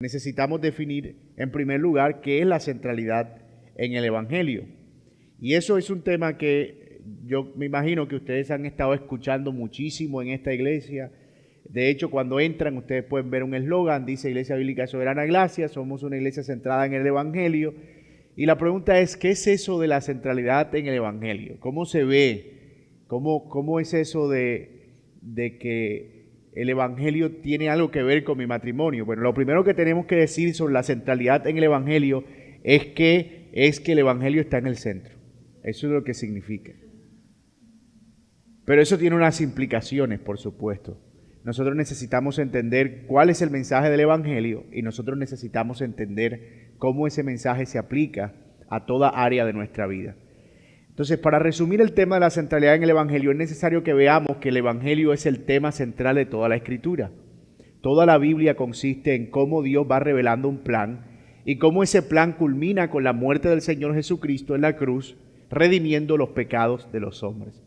necesitamos definir en primer lugar qué es la centralidad en el Evangelio. Y eso es un tema que yo me imagino que ustedes han estado escuchando muchísimo en esta iglesia. De hecho, cuando entran, ustedes pueden ver un eslogan, dice Iglesia Bíblica Soberana Gracia, somos una iglesia centrada en el Evangelio. Y la pregunta es, ¿qué es eso de la centralidad en el Evangelio? ¿Cómo se ve? ¿Cómo es eso de que el Evangelio tiene algo que ver con mi matrimonio? Bueno, lo primero que tenemos que decir sobre la centralidad en el Evangelio es que el Evangelio está en el centro. Eso es lo que significa. Pero eso tiene unas implicaciones, por supuesto. Nosotros necesitamos entender cuál es el mensaje del Evangelio y nosotros necesitamos entender cómo ese mensaje se aplica a toda área de nuestra vida. Entonces, para resumir el tema de la centralidad en el Evangelio, es necesario que veamos que el Evangelio es el tema central de toda la Escritura. Toda la Biblia consiste en cómo Dios va revelando un plan y cómo ese plan culmina con la muerte del Señor Jesucristo en la cruz, redimiendo los pecados de los hombres.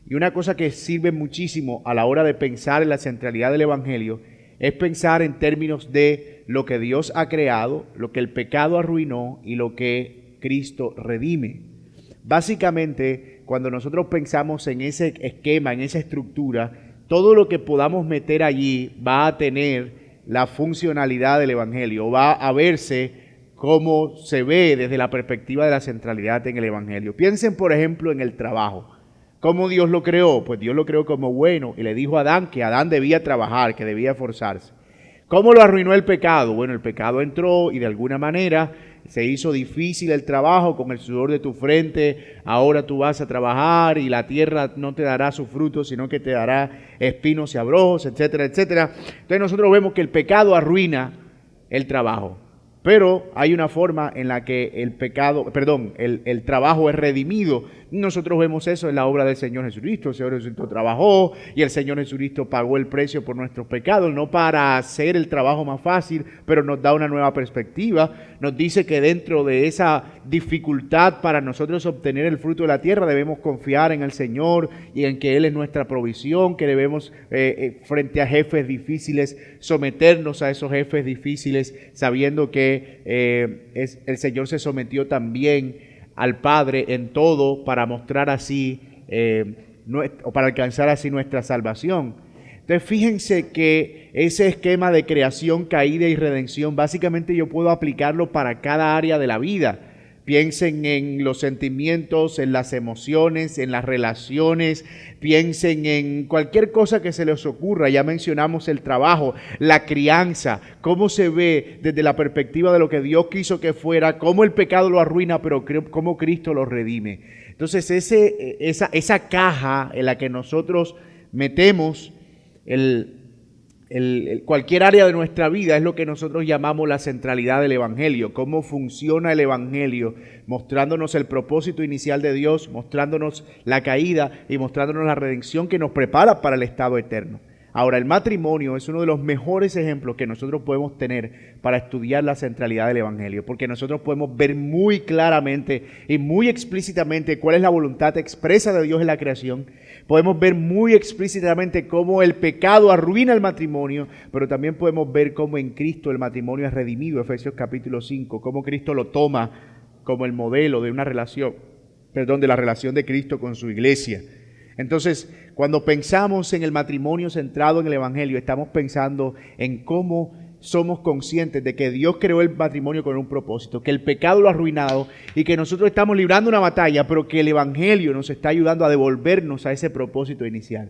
Y una cosa que sirve muchísimo a la hora de pensar en la centralidad del Evangelio es pensar en términos de lo que Dios ha creado, lo que el pecado arruinó y lo que Cristo redime. Básicamente, cuando nosotros pensamos en ese esquema, en esa estructura, todo lo que podamos meter allí va a tener la funcionalidad del Evangelio, va a verse como se ve desde la perspectiva de la centralidad en el Evangelio. Piensen, por ejemplo, en el trabajo. ¿Cómo Dios lo creó? Pues Dios lo creó como bueno y le dijo a Adán que Adán debía trabajar, que debía esforzarse. ¿Cómo lo arruinó el pecado? Bueno, el pecado entró y de alguna manera se hizo difícil el trabajo con el sudor de tu frente. Ahora tú vas a trabajar y la tierra no te dará su fruto, sino que te dará espinos y abrojos, etcétera, etcétera. Entonces nosotros vemos que el pecado arruina el trabajo. Pero hay una forma en la que el trabajo es redimido. Nosotros vemos eso en la obra del Señor Jesucristo. El Señor Jesucristo trabajó y el Señor Jesucristo pagó el precio por nuestros pecados, no para hacer el trabajo más fácil, pero nos da una nueva perspectiva. Nos dice que dentro de esa dificultad para nosotros obtener el fruto de la tierra, debemos confiar en el Señor y en que Él es nuestra provisión, que debemos frente a jefes difíciles someternos a esos jefes difíciles, sabiendo que el Señor se sometió también al Padre en todo para mostrar así, o para alcanzar así nuestra salvación. Entonces fíjense que ese esquema de creación, caída y redención, básicamente yo puedo aplicarlo para cada área de la vida. Piensen en los sentimientos, en las emociones, en las relaciones, piensen en cualquier cosa que se les ocurra. Ya mencionamos el trabajo, la crianza, cómo se ve desde la perspectiva de lo que Dios quiso que fuera, cómo el pecado lo arruina, pero cómo Cristo lo redime. Entonces esa caja en la que nosotros metemos cualquier área de nuestra vida es lo que nosotros llamamos la centralidad del Evangelio. Cómo funciona el Evangelio, mostrándonos el propósito inicial de Dios, mostrándonos la caída y mostrándonos la redención que nos prepara para el estado eterno. Ahora, el matrimonio es uno de los mejores ejemplos que nosotros podemos tener para estudiar la centralidad del Evangelio, porque nosotros podemos ver muy claramente y muy explícitamente cuál es la voluntad expresa de Dios en la creación. Podemos ver muy explícitamente cómo el pecado arruina el matrimonio, pero también podemos ver cómo en Cristo el matrimonio es redimido, Efesios capítulo 5, cómo Cristo lo toma como el modelo de una relación, de la relación de Cristo con su iglesia. Entonces, cuando pensamos en el matrimonio centrado en el Evangelio, estamos pensando en cómo somos conscientes de que Dios creó el matrimonio con un propósito, que el pecado lo ha arruinado y que nosotros estamos librando una batalla, pero que el Evangelio nos está ayudando a devolvernos a ese propósito inicial.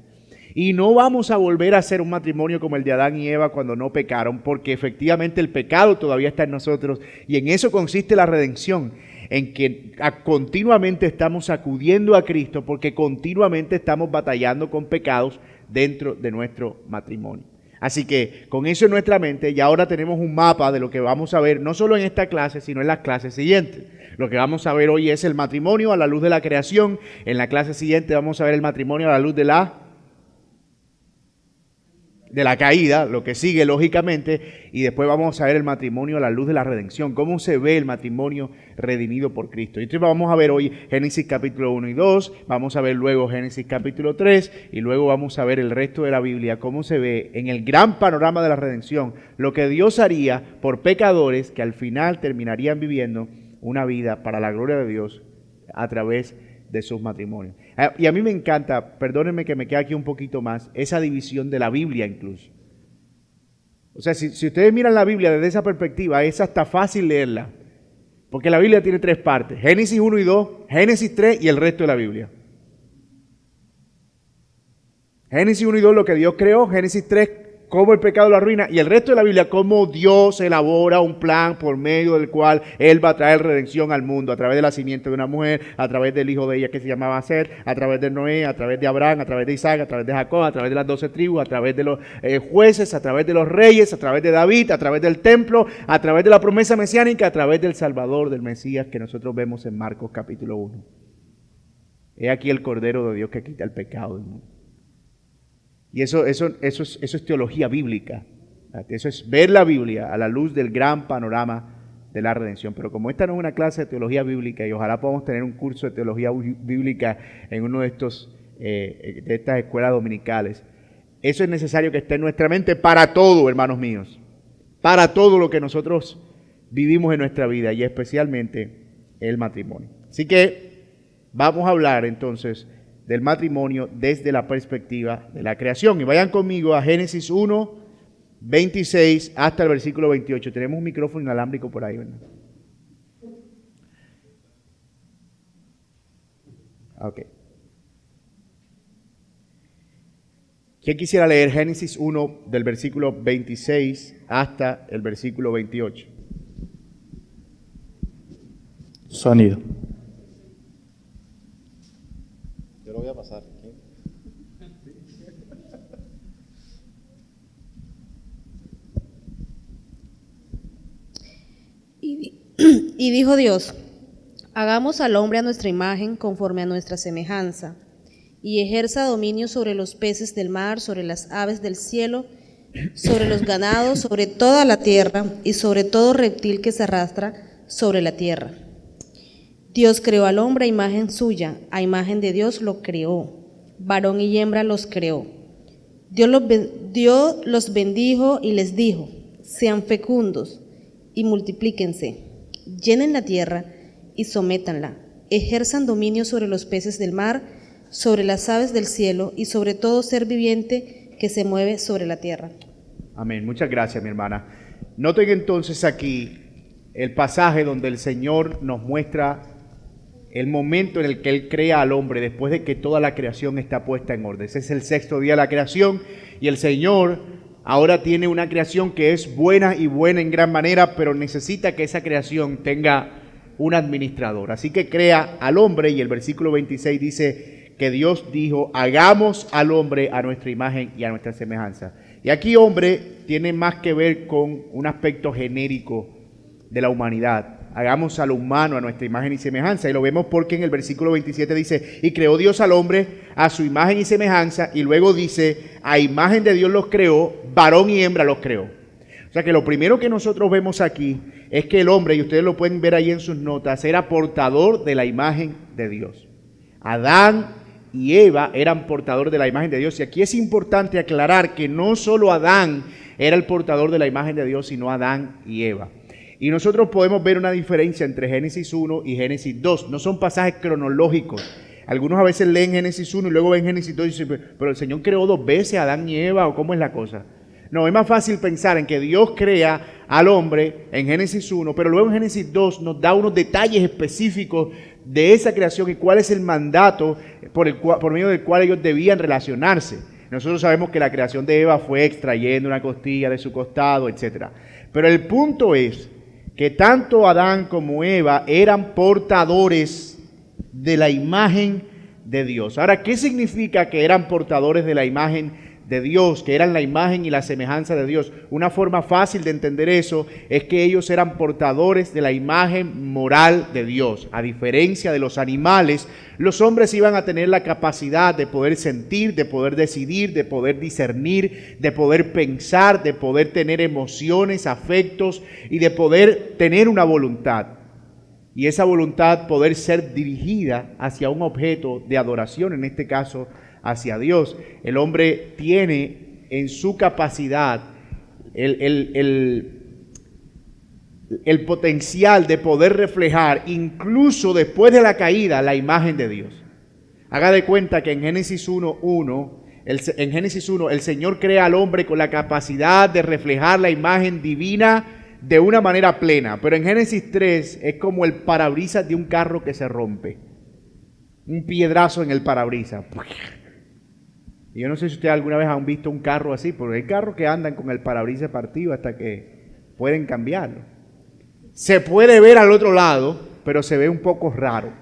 Y no vamos a volver a hacer un matrimonio como el de Adán y Eva cuando no pecaron, porque efectivamente el pecado todavía está en nosotros y en eso consiste la redención, en que continuamente estamos acudiendo a Cristo porque continuamente estamos batallando con pecados dentro de nuestro matrimonio. Así que con eso en nuestra mente ya ahora tenemos un mapa de lo que vamos a ver no solo en esta clase, sino en las clases siguientes. Lo que vamos a ver hoy es el matrimonio a la luz de la creación. En la clase siguiente vamos a ver el matrimonio a la luz de la de la caída, lo que sigue lógicamente, y después vamos a ver el matrimonio a la luz de la redención, cómo se ve el matrimonio redimido por Cristo. Y entonces vamos a ver hoy Génesis capítulo 1 y 2, vamos a ver luego Génesis capítulo 3, y luego vamos a ver el resto de la Biblia, cómo se ve en el gran panorama de la redención, lo que Dios haría por pecadores que al final terminarían viviendo una vida para la gloria de Dios a través de sus matrimonios. Y a mí me encanta, perdónenme que me quede aquí un poquito más, esa división de la Biblia incluso. O sea, si ustedes miran la Biblia desde esa perspectiva, es hasta fácil leerla. Porque la Biblia tiene 3 partes, Génesis 1 y 2, Génesis 3 y el resto de la Biblia. Génesis 1 y 2, lo que Dios creó, Génesis 3, cómo el pecado lo arruina, y el resto de la Biblia, cómo Dios elabora un plan por medio del cual Él va a traer redención al mundo, a través de la simiente de una mujer, a través del hijo de ella que se llamaba Seth, a través de Noé, a través de Abraham, a través de Isaac, a través de Jacob, a través de las 12 tribus, a través de los jueces, a través de los reyes, a través de David, a través del templo, a través de la promesa mesiánica, a través del Salvador, del Mesías que nosotros vemos en Marcos capítulo 1. He aquí el Cordero de Dios que quita el pecado del mundo. Y eso es teología bíblica. Eso es ver la Biblia a la luz del gran panorama de la redención. Pero como esta no es una clase de teología bíblica, y ojalá podamos tener un curso de teología bíblica en uno de estas escuelas dominicales, eso es necesario que esté en nuestra mente para todo, hermanos míos. Para todo lo que nosotros vivimos en nuestra vida, y especialmente el matrimonio. Así que vamos a hablar entonces del matrimonio desde la perspectiva de la creación. Y vayan conmigo a Génesis 1, 26 hasta el versículo 28. Tenemos un micrófono inalámbrico por ahí, ¿verdad? Ok. ¿Quién quisiera leer Génesis 1 del versículo 26 hasta el versículo 28? Sonido. Yo lo voy a pasar. Y dijo Dios: hagamos al hombre a nuestra imagen, conforme a nuestra semejanza, y ejerza dominio sobre los peces del mar, sobre las aves del cielo, sobre los ganados, sobre toda la tierra, y sobre todo reptil que se arrastra sobre la tierra. Dios creó al hombre a imagen suya, a imagen de Dios lo creó, varón y hembra los creó. Dios los bendijo y les dijo: sean fecundos y multiplíquense, llenen la tierra y sométanla, ejerzan dominio sobre los peces del mar, sobre las aves del cielo y sobre todo ser viviente que se mueve sobre la tierra. Amén. Muchas gracias, mi hermana. Noten entonces aquí el pasaje donde el Señor nos muestra el momento en el que Él crea al hombre después de que toda la creación está puesta en orden. Ese es el 6º día de la creación, y el Señor ahora tiene una creación que es buena y buena en gran manera, pero necesita que esa creación tenga un administrador. Así que crea al hombre, y el versículo 26 dice que Dios dijo: hagamos al hombre a nuestra imagen y a nuestra semejanza. Y aquí hombre tiene más que ver con un aspecto genérico de la humanidad. Hagamos al humano a nuestra imagen y semejanza. Y lo vemos porque en el versículo 27 dice: y creó Dios al hombre a su imagen y semejanza. Y luego dice: a imagen de Dios los creó, varón y hembra los creó. O sea que lo primero que nosotros vemos aquí es que el hombre, y ustedes lo pueden ver ahí en sus notas, era portador de la imagen de Dios. Adán y Eva eran portadores de la imagen de Dios. Y aquí es importante aclarar que no solo Adán era el portador de la imagen de Dios, sino Adán y Eva. Y nosotros podemos ver una diferencia entre Génesis 1 y Génesis 2. No son pasajes cronológicos. Algunos a veces leen Génesis 1 y luego ven Génesis 2 y dicen: pero el Señor creó 2 veces a Adán y Eva, ¿o cómo es la cosa? No, es más fácil pensar en que Dios crea al hombre en Génesis 1, pero luego en Génesis 2 nos da unos detalles específicos de esa creación y cuál es el mandato por medio del cual ellos debían relacionarse. Nosotros sabemos que la creación de Eva fue extrayendo una costilla de su costado, etc. Pero el punto es que tanto Adán como Eva eran portadores de la imagen de Dios. Ahora, ¿qué significa que eran portadores de la imagen de Dios, que eran la imagen y la semejanza de Dios. Una forma fácil de entender eso es que ellos eran portadores de la imagen moral de Dios. A diferencia de los animales, los hombres iban a tener la capacidad de poder sentir, de poder decidir, de poder discernir, de poder pensar, de poder tener emociones, afectos y de poder tener una voluntad. Y esa voluntad poder ser dirigida hacia un objeto de adoración, en este caso hacia Dios. El hombre tiene en su capacidad el potencial de poder reflejar, incluso después de la caída, la imagen de Dios. Haga de cuenta que en Génesis 1, el Señor crea al hombre con la capacidad de reflejar la imagen divina de una manera plena, pero en Génesis 3 es como el parabrisas de un carro que se rompe. Un piedrazo en el parabrisas. Y yo no sé si ustedes alguna vez han visto un carro así, porque hay carros que andan con el parabrisas partido hasta que pueden cambiarlo. Se puede ver al otro lado, pero se ve un poco raro,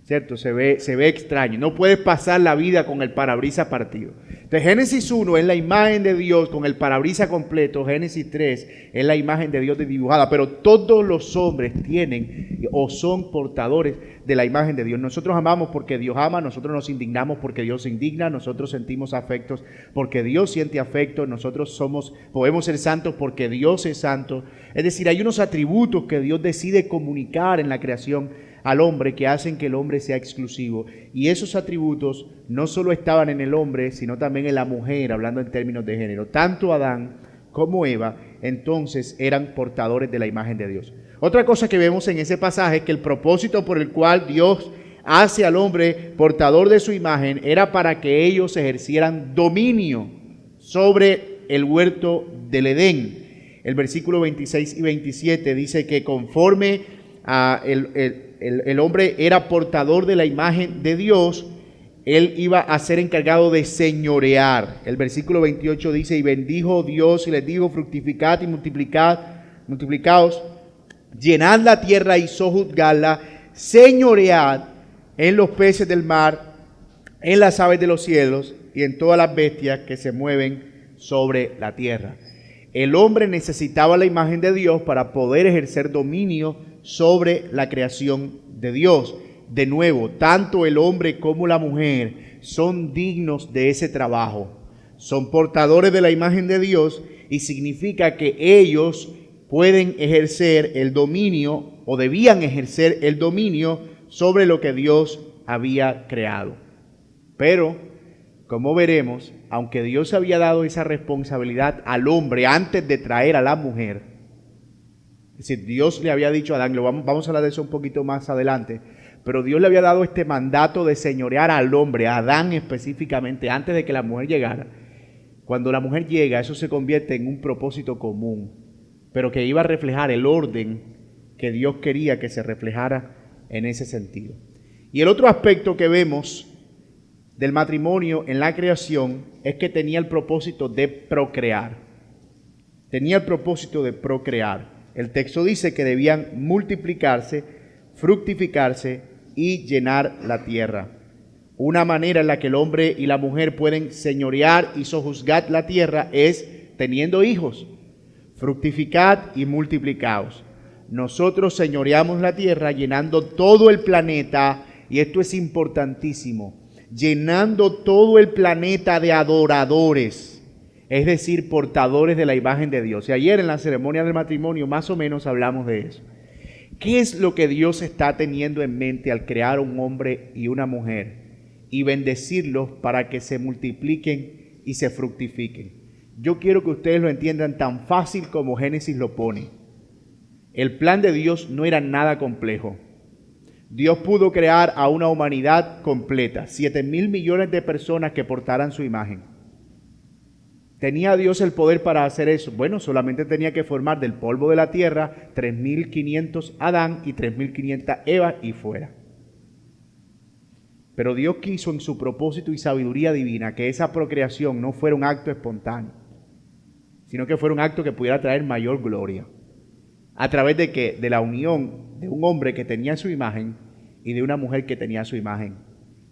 ¿cierto? Se ve extraño. No puedes pasar la vida con el parabrisas partido. Entonces, Génesis 1 es la imagen de Dios con el parabrisas completo. Génesis 3 es la imagen de Dios dibujada. Pero todos los hombres tienen o son portadores de la imagen de Dios. Nosotros amamos porque Dios ama, nosotros nos indignamos porque Dios se indigna, nosotros sentimos afectos porque Dios siente afectos, nosotros podemos ser santos porque Dios es santo. Es decir, hay unos atributos que Dios decide comunicar en la creación al hombre que hacen que el hombre sea exclusivo. Y esos atributos no solo estaban en el hombre, sino también en la mujer, hablando en términos de género. Tanto Adán como Eva, entonces, eran portadores de la imagen de Dios. Otra cosa que vemos en ese pasaje es que el propósito por el cual Dios hace al hombre portador de su imagen era para que ellos ejercieran dominio sobre el huerto del Edén. El versículo 26 y 27 dice que conforme a el hombre era portador de la imagen de Dios, él iba a ser encargado de señorear. El versículo 28 dice, y bendijo Dios y les dijo, fructificad y multiplicaos, llenad la tierra y sojuzgadla, señoread en los peces del mar, en las aves de los cielos y en todas las bestias que se mueven sobre la tierra. El hombre necesitaba la imagen de Dios para poder ejercer dominio sobre la creación de Dios. De nuevo, tanto el hombre como la mujer son dignos de ese trabajo. Son portadores de la imagen de Dios y significa que ellos pueden ejercer el dominio o debían ejercer el dominio sobre lo que Dios había creado. Pero, como veremos, aunque Dios había dado esa responsabilidad al hombre antes de traer a la mujer, es decir, Dios le había dicho a Adán, vamos a hablar de eso un poquito más adelante, pero Dios le había dado este mandato de señorear al hombre, a Adán específicamente, antes de que la mujer llegara. Cuando la mujer llega, eso se convierte en un propósito común, pero que iba a reflejar el orden que Dios quería que se reflejara en ese sentido. Y el otro aspecto que vemos del matrimonio en la creación es que tenía el propósito de procrear. Tenía el propósito de procrear. El texto dice que debían multiplicarse, fructificarse y llenar la tierra. Una manera en la que el hombre y la mujer pueden señorear y sojuzgar la tierra es teniendo hijos. Fructificad y multiplicaos. Nosotros señoreamos la tierra llenando todo el planeta, y esto es importantísimo, llenando todo el planeta de adoradores, es decir, portadores de la imagen de Dios. Y ayer en la ceremonia del matrimonio más o menos hablamos de eso. ¿Qué es lo que Dios está teniendo en mente al crear un hombre y una mujer y bendecirlos para que se multipliquen y se fructifiquen? Yo quiero que ustedes lo entiendan tan fácil como Génesis lo pone. El plan de Dios no era nada complejo. Dios pudo crear a una humanidad completa, 7,000 millones de personas que portaran su imagen. ¿Tenía Dios el poder para hacer eso? Bueno, solamente tenía que formar del polvo de la tierra 3,500 Adán y 3,500 Eva y fuera. Pero Dios quiso en su propósito y sabiduría divina que esa procreación no fuera un acto espontáneo, sino que fuera un acto que pudiera traer mayor gloria. ¿A través de qué? De la unión de un hombre que tenía su imagen y de una mujer que tenía su imagen.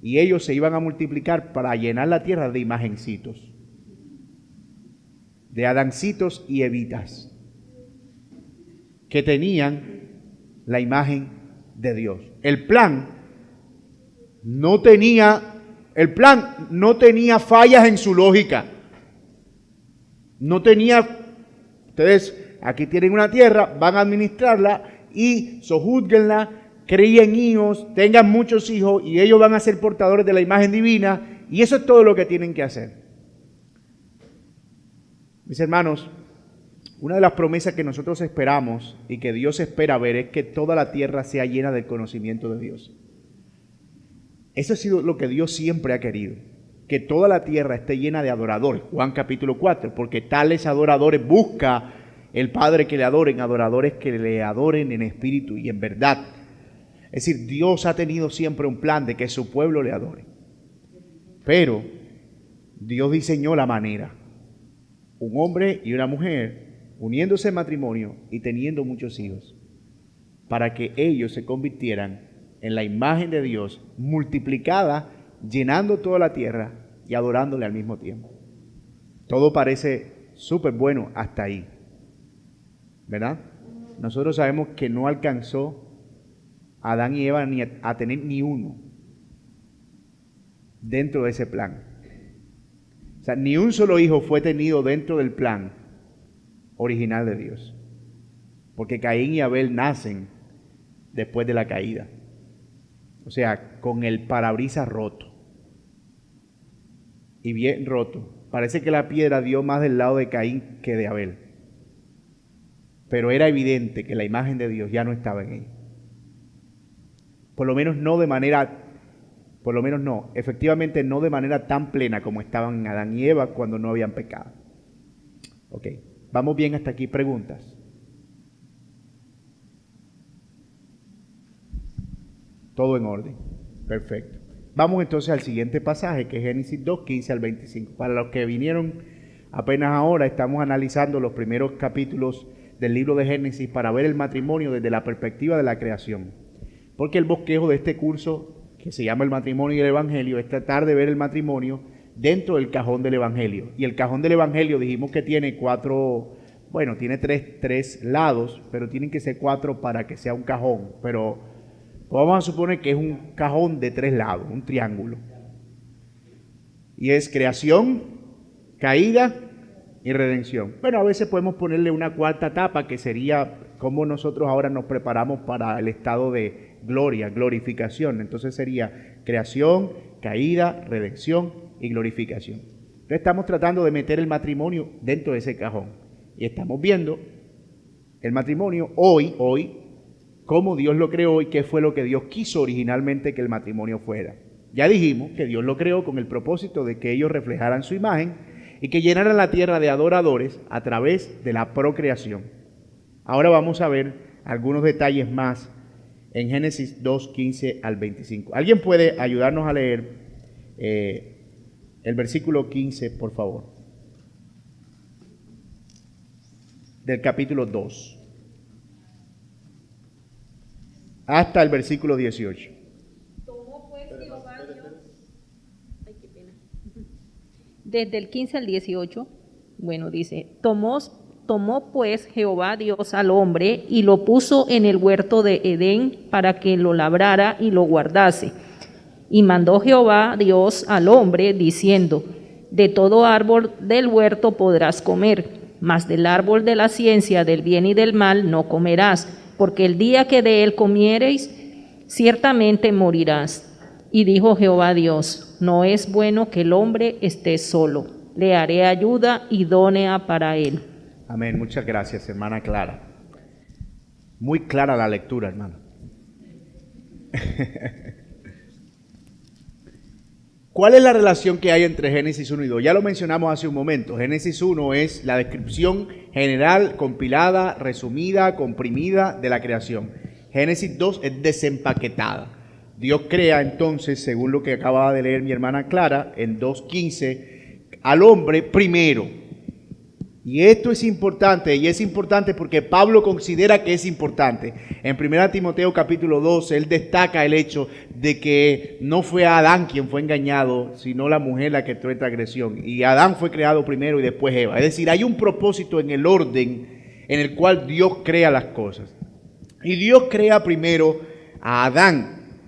Y ellos se iban a multiplicar para llenar la tierra de imagencitos. de Adancitos y Evitas, que tenían la imagen de Dios. El plan no tenía fallas en su lógica. No tenía, ustedes aquí tienen una tierra, van a administrarla y sojúzguenla, críen hijos, tengan muchos hijos y ellos van a ser portadores de la imagen divina y eso es todo lo que tienen que hacer. Mis hermanos, una de las promesas que nosotros esperamos y que Dios espera ver es que toda la tierra sea llena del conocimiento de Dios. Eso ha sido lo que Dios siempre ha querido, que toda la tierra esté llena de adoradores. Juan capítulo 4, porque tales adoradores busca el Padre que le adoren, adoradores que le adoren en espíritu y en verdad. Es decir, Dios ha tenido siempre un plan de que su pueblo le adore. Pero Dios diseñó la manera. Un hombre y una mujer uniéndose en matrimonio y teniendo muchos hijos, para que ellos se convirtieran en la imagen de Dios multiplicada, llenando toda la tierra y adorándole al mismo tiempo. Todo parece súper bueno hasta ahí, ¿verdad? Nosotros sabemos que no alcanzó Adán y Eva ni a tener ni uno dentro de ese plan. O sea, ni un solo hijo fue tenido dentro del plan original de Dios. Porque Caín y Abel nacen después de la caída. O sea, con el parabrisas roto. Y bien roto. Parece que la piedra dio más del lado de Caín que de Abel. Pero era evidente que la imagen de Dios ya no estaba en él. Efectivamente no de manera tan plena como estaban Adán y Eva cuando no habían pecado. Ok, vamos bien hasta aquí. Preguntas. Todo en orden. Perfecto. Vamos entonces al siguiente pasaje, que es Génesis 2, 15 al 25. Para los que vinieron apenas ahora, estamos analizando los primeros capítulos del libro de Génesis para ver el matrimonio desde la perspectiva de la creación. Porque el bosquejo de este curso, que se llama el matrimonio y el evangelio, es tratar de ver el matrimonio dentro del cajón del evangelio. Y el cajón del evangelio dijimos que tiene tiene tres lados, pero tienen que ser 4 para que sea un cajón. Pero vamos a suponer que es un cajón de 3 lados, un triángulo. Y es creación, caída y redención. Bueno, a veces podemos ponerle una cuarta etapa que sería cómo nosotros ahora nos preparamos para el estado de gloria, glorificación. Entonces sería creación, caída, redención y glorificación. Entonces estamos tratando de meter el matrimonio dentro de ese cajón. Y estamos viendo el matrimonio hoy, cómo Dios lo creó y qué fue lo que Dios quiso originalmente que el matrimonio fuera. Ya dijimos que Dios lo creó con el propósito de que ellos reflejaran su imagen y que llenaran la tierra de adoradores a través de la procreación. Ahora vamos a ver algunos detalles más en Génesis 2, 15 al 25. ¿Alguien puede ayudarnos a leer el versículo 15, por favor? Del capítulo 2. Hasta el versículo 18. Tomó pues Jehová Dios. Ay, qué pena. Desde el 15 al 18, dice, tomó pues Jehová Dios al hombre y lo puso en el huerto de Edén para que lo labrara y lo guardase. Y mandó Jehová Dios al hombre diciendo, de todo árbol del huerto podrás comer, mas del árbol de la ciencia del bien y del mal no comerás, porque el día que de él comiereis, ciertamente morirás. Y dijo Jehová Dios, no es bueno que el hombre esté solo, le haré ayuda idónea para él. Amén, muchas gracias, hermana Clara. Muy clara la lectura, hermano. ¿Cuál es la relación que hay entre Génesis 1 y 2? Ya lo mencionamos hace un momento. Génesis 1 es la descripción general, compilada, resumida, comprimida de la creación. Génesis 2 es desempaquetada. Dios crea entonces, según lo que acaba de leer mi hermana Clara, en 2.15, al hombre primero. Y esto es importante, y es importante porque Pablo considera que es importante. En 1 Timoteo capítulo 2, él destaca el hecho de que no fue Adán quien fue engañado, sino la mujer la que entró en transgresión. Y Adán fue creado primero y después Eva. Es decir, hay un propósito en el orden en el cual Dios crea las cosas. Y Dios crea primero a Adán.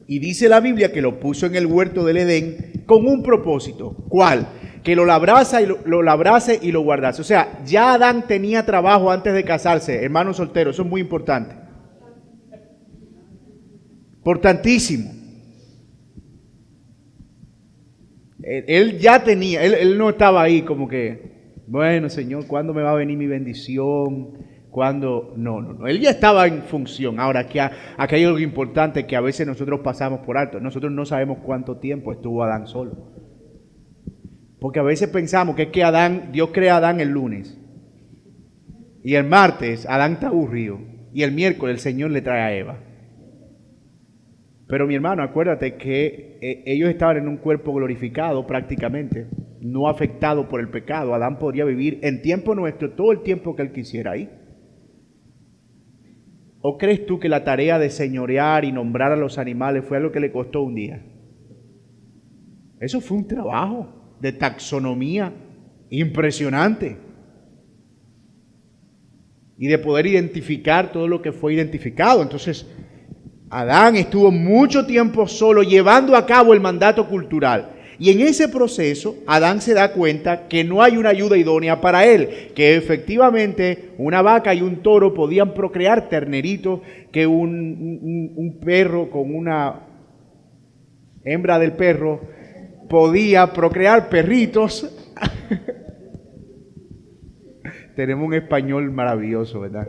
Y dice la Biblia que lo puso en el huerto del Edén con un propósito. ¿Cuál? Que lo labrase y lo guardase. O sea, ya Adán tenía trabajo antes de casarse, hermano soltero, eso es muy importante. Importantísimo. Él ya tenía, él no estaba ahí como que, bueno, Señor, ¿cuándo me va a venir mi bendición? ¿Cuándo? No. Él ya estaba en función. Ahora, aquí hay algo importante que a veces nosotros pasamos por alto. Nosotros no sabemos cuánto tiempo estuvo Adán solo. Porque a veces pensamos que es que Dios crea a Adán el lunes. Y el martes Adán está aburrido. Y el miércoles el Señor le trae a Eva. Pero mi hermano, acuérdate que ellos estaban en un cuerpo glorificado prácticamente, no afectado por el pecado. Adán podría vivir en tiempo nuestro todo el tiempo que él quisiera ahí. ¿O crees tú que la tarea de señorear y nombrar a los animales fue algo que le costó un día? Eso fue un trabajo de taxonomía impresionante. Y de poder identificar todo lo que fue identificado. Entonces, Adán estuvo mucho tiempo solo llevando a cabo el mandato cultural. Y en ese proceso, Adán se da cuenta que no hay una ayuda idónea para él, que efectivamente una vaca y un toro podían procrear terneritos, que un perro con una hembra del perro podía procrear perritos. Tenemos un español maravilloso, ¿verdad?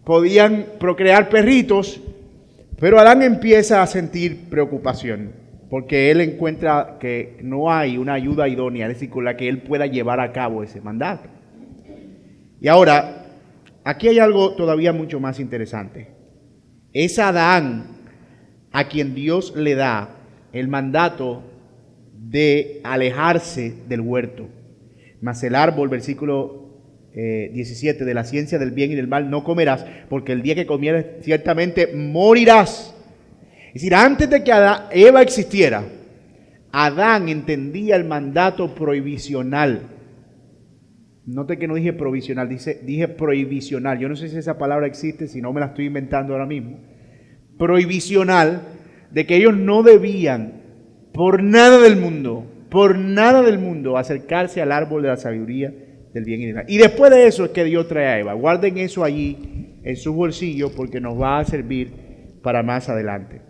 Podían procrear perritos, pero Adán empieza a sentir preocupación, porque él encuentra que no hay una ayuda idónea, es decir, con la que él pueda llevar a cabo ese mandato. Y ahora, aquí hay algo todavía mucho más interesante. Es Adán a quien Dios le da el mandato de alejarse del huerto. Mas el árbol, versículo 17, de la ciencia del bien y del mal no comerás, porque el día que comieres ciertamente morirás. Es decir, antes de que Eva existiera, Adán entendía el mandato prohibicional. Note que no dije provisional, dije prohibicional. Yo no sé si esa palabra existe, si no me la estoy inventando ahora mismo. Prohibicional, de que ellos no debían por nada del mundo acercarse al árbol de la sabiduría del bien y del mal. Y después de eso es que Dios trae a Eva. Guarden eso allí en su bolsillo porque nos va a servir para más adelante.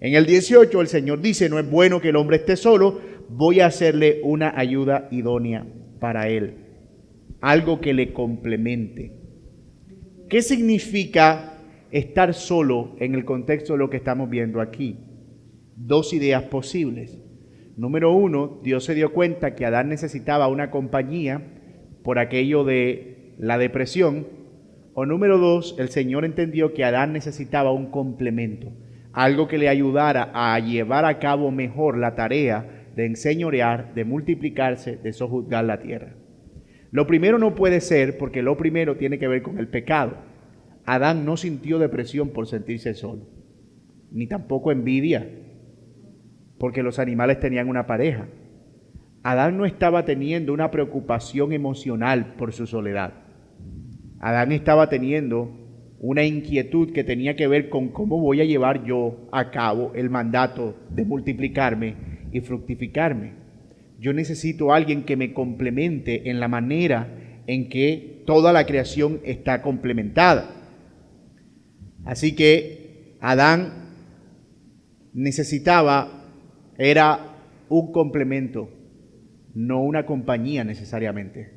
En el 18 el Señor dice, no es bueno que el hombre esté solo, voy a hacerle una ayuda idónea para él. Algo que le complemente. ¿Qué significa estar solo en el contexto de lo que estamos viendo aquí? Dos ideas posibles. Número uno, Dios se dio cuenta que Adán necesitaba una compañía por aquello de la depresión. O número dos, el Señor entendió que Adán necesitaba un complemento, algo que le ayudara a llevar a cabo mejor la tarea de enseñorear, de multiplicarse, de sojuzgar la tierra. Lo primero no puede ser porque lo primero tiene que ver con el pecado. Adán no sintió depresión por sentirse solo, ni tampoco envidia, porque los animales tenían una pareja. Adán no estaba teniendo una preocupación emocional por su soledad. Adán estaba teniendo una inquietud que tenía que ver con cómo voy a llevar yo a cabo el mandato de multiplicarme y fructificarme. Yo necesito a alguien que me complemente en la manera en que toda la creación está complementada. Así que Adán era un complemento, no una compañía necesariamente.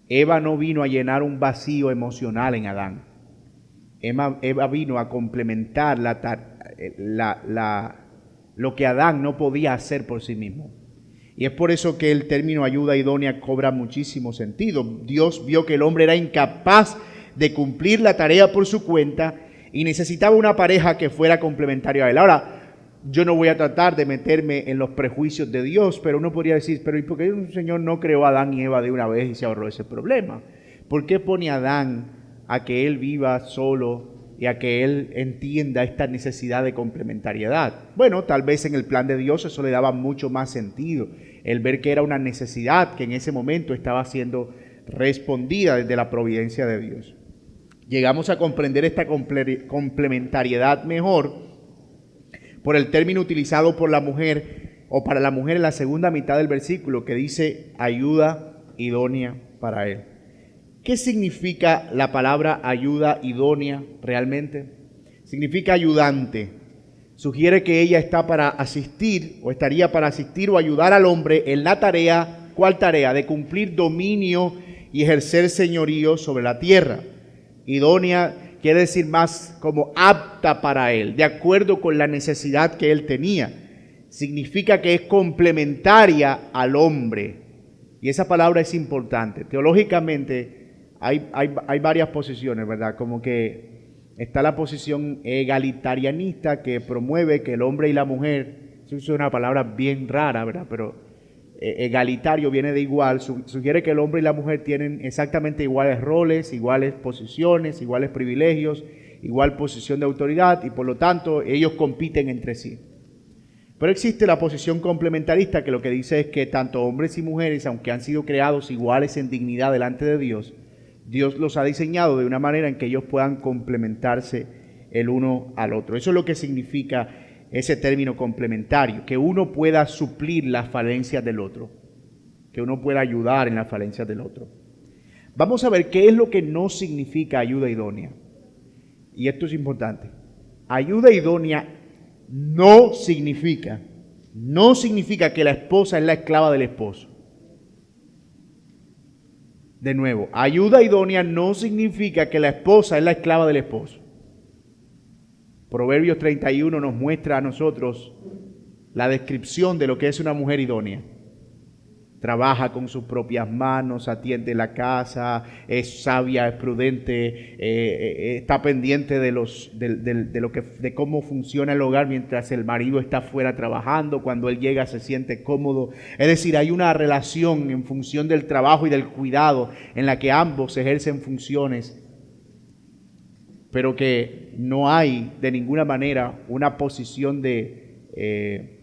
Eva no vino a llenar un vacío emocional en Adán. Eva vino a complementar lo que Adán no podía hacer por sí mismo. Y es por eso que el término ayuda idónea cobra muchísimo sentido. Dios vio que el hombre era incapaz de cumplir la tarea por su cuenta y necesitaba una pareja que fuera complementaria a él. Ahora, Yo no voy a tratar de meterme en los prejuicios de Dios, pero uno podría decir, pero ¿y por qué el Señor no creó a Adán y Eva de una vez y se ahorró ese problema? ¿Por qué pone a Adán a que él viva solo y a que él entienda esta necesidad de complementariedad? Bueno, tal vez en el plan de Dios eso le daba mucho más sentido, el ver que era una necesidad que en ese momento estaba siendo respondida desde la providencia de Dios. Llegamos a comprender esta complementariedad mejor por el término utilizado por la mujer o para la mujer en la segunda mitad del versículo, que dice ayuda idónea para él. ¿Qué significa la palabra ayuda idónea realmente? Significa ayudante. Sugiere que ella está para asistir o estaría para asistir o ayudar al hombre en la tarea, ¿cuál tarea? De cumplir dominio y ejercer señorío sobre la tierra. Idónea quiere decir más como apta para él, de acuerdo con la necesidad que él tenía. Significa que es complementaria al hombre. Y esa palabra es importante. Teológicamente hay varias posiciones, ¿verdad? Como que está la posición egalitarianista que promueve que el hombre y la mujer, eso es una palabra bien rara, ¿verdad? Pero egalitario viene de igual, sugiere que el hombre y la mujer tienen exactamente iguales roles, iguales posiciones, iguales privilegios, igual posición de autoridad y por lo tanto ellos compiten entre sí. Pero existe la posición complementarista que lo que dice es que tanto hombres y mujeres, aunque han sido creados iguales en dignidad delante de Dios, Dios los ha diseñado de una manera en que ellos puedan complementarse el uno al otro. Eso es lo que significa ese término complementario, que uno pueda suplir las falencias del otro, que uno pueda ayudar en las falencias del otro. Vamos a ver qué es lo que no significa ayuda idónea. Y esto es importante. Ayuda idónea no significa que la esposa es la esclava del esposo. De nuevo, ayuda idónea no significa que la esposa es la esclava del esposo. Proverbios 31 nos muestra a nosotros la descripción de lo que es una mujer idónea. Trabaja con sus propias manos, atiende la casa, es sabia, es prudente, está pendiente de cómo funciona el hogar mientras el marido está fuera trabajando. Cuando él llega se siente cómodo. Es decir, hay una relación en función del trabajo y del cuidado en la que ambos ejercen funciones, pero que no hay de ninguna manera una posición de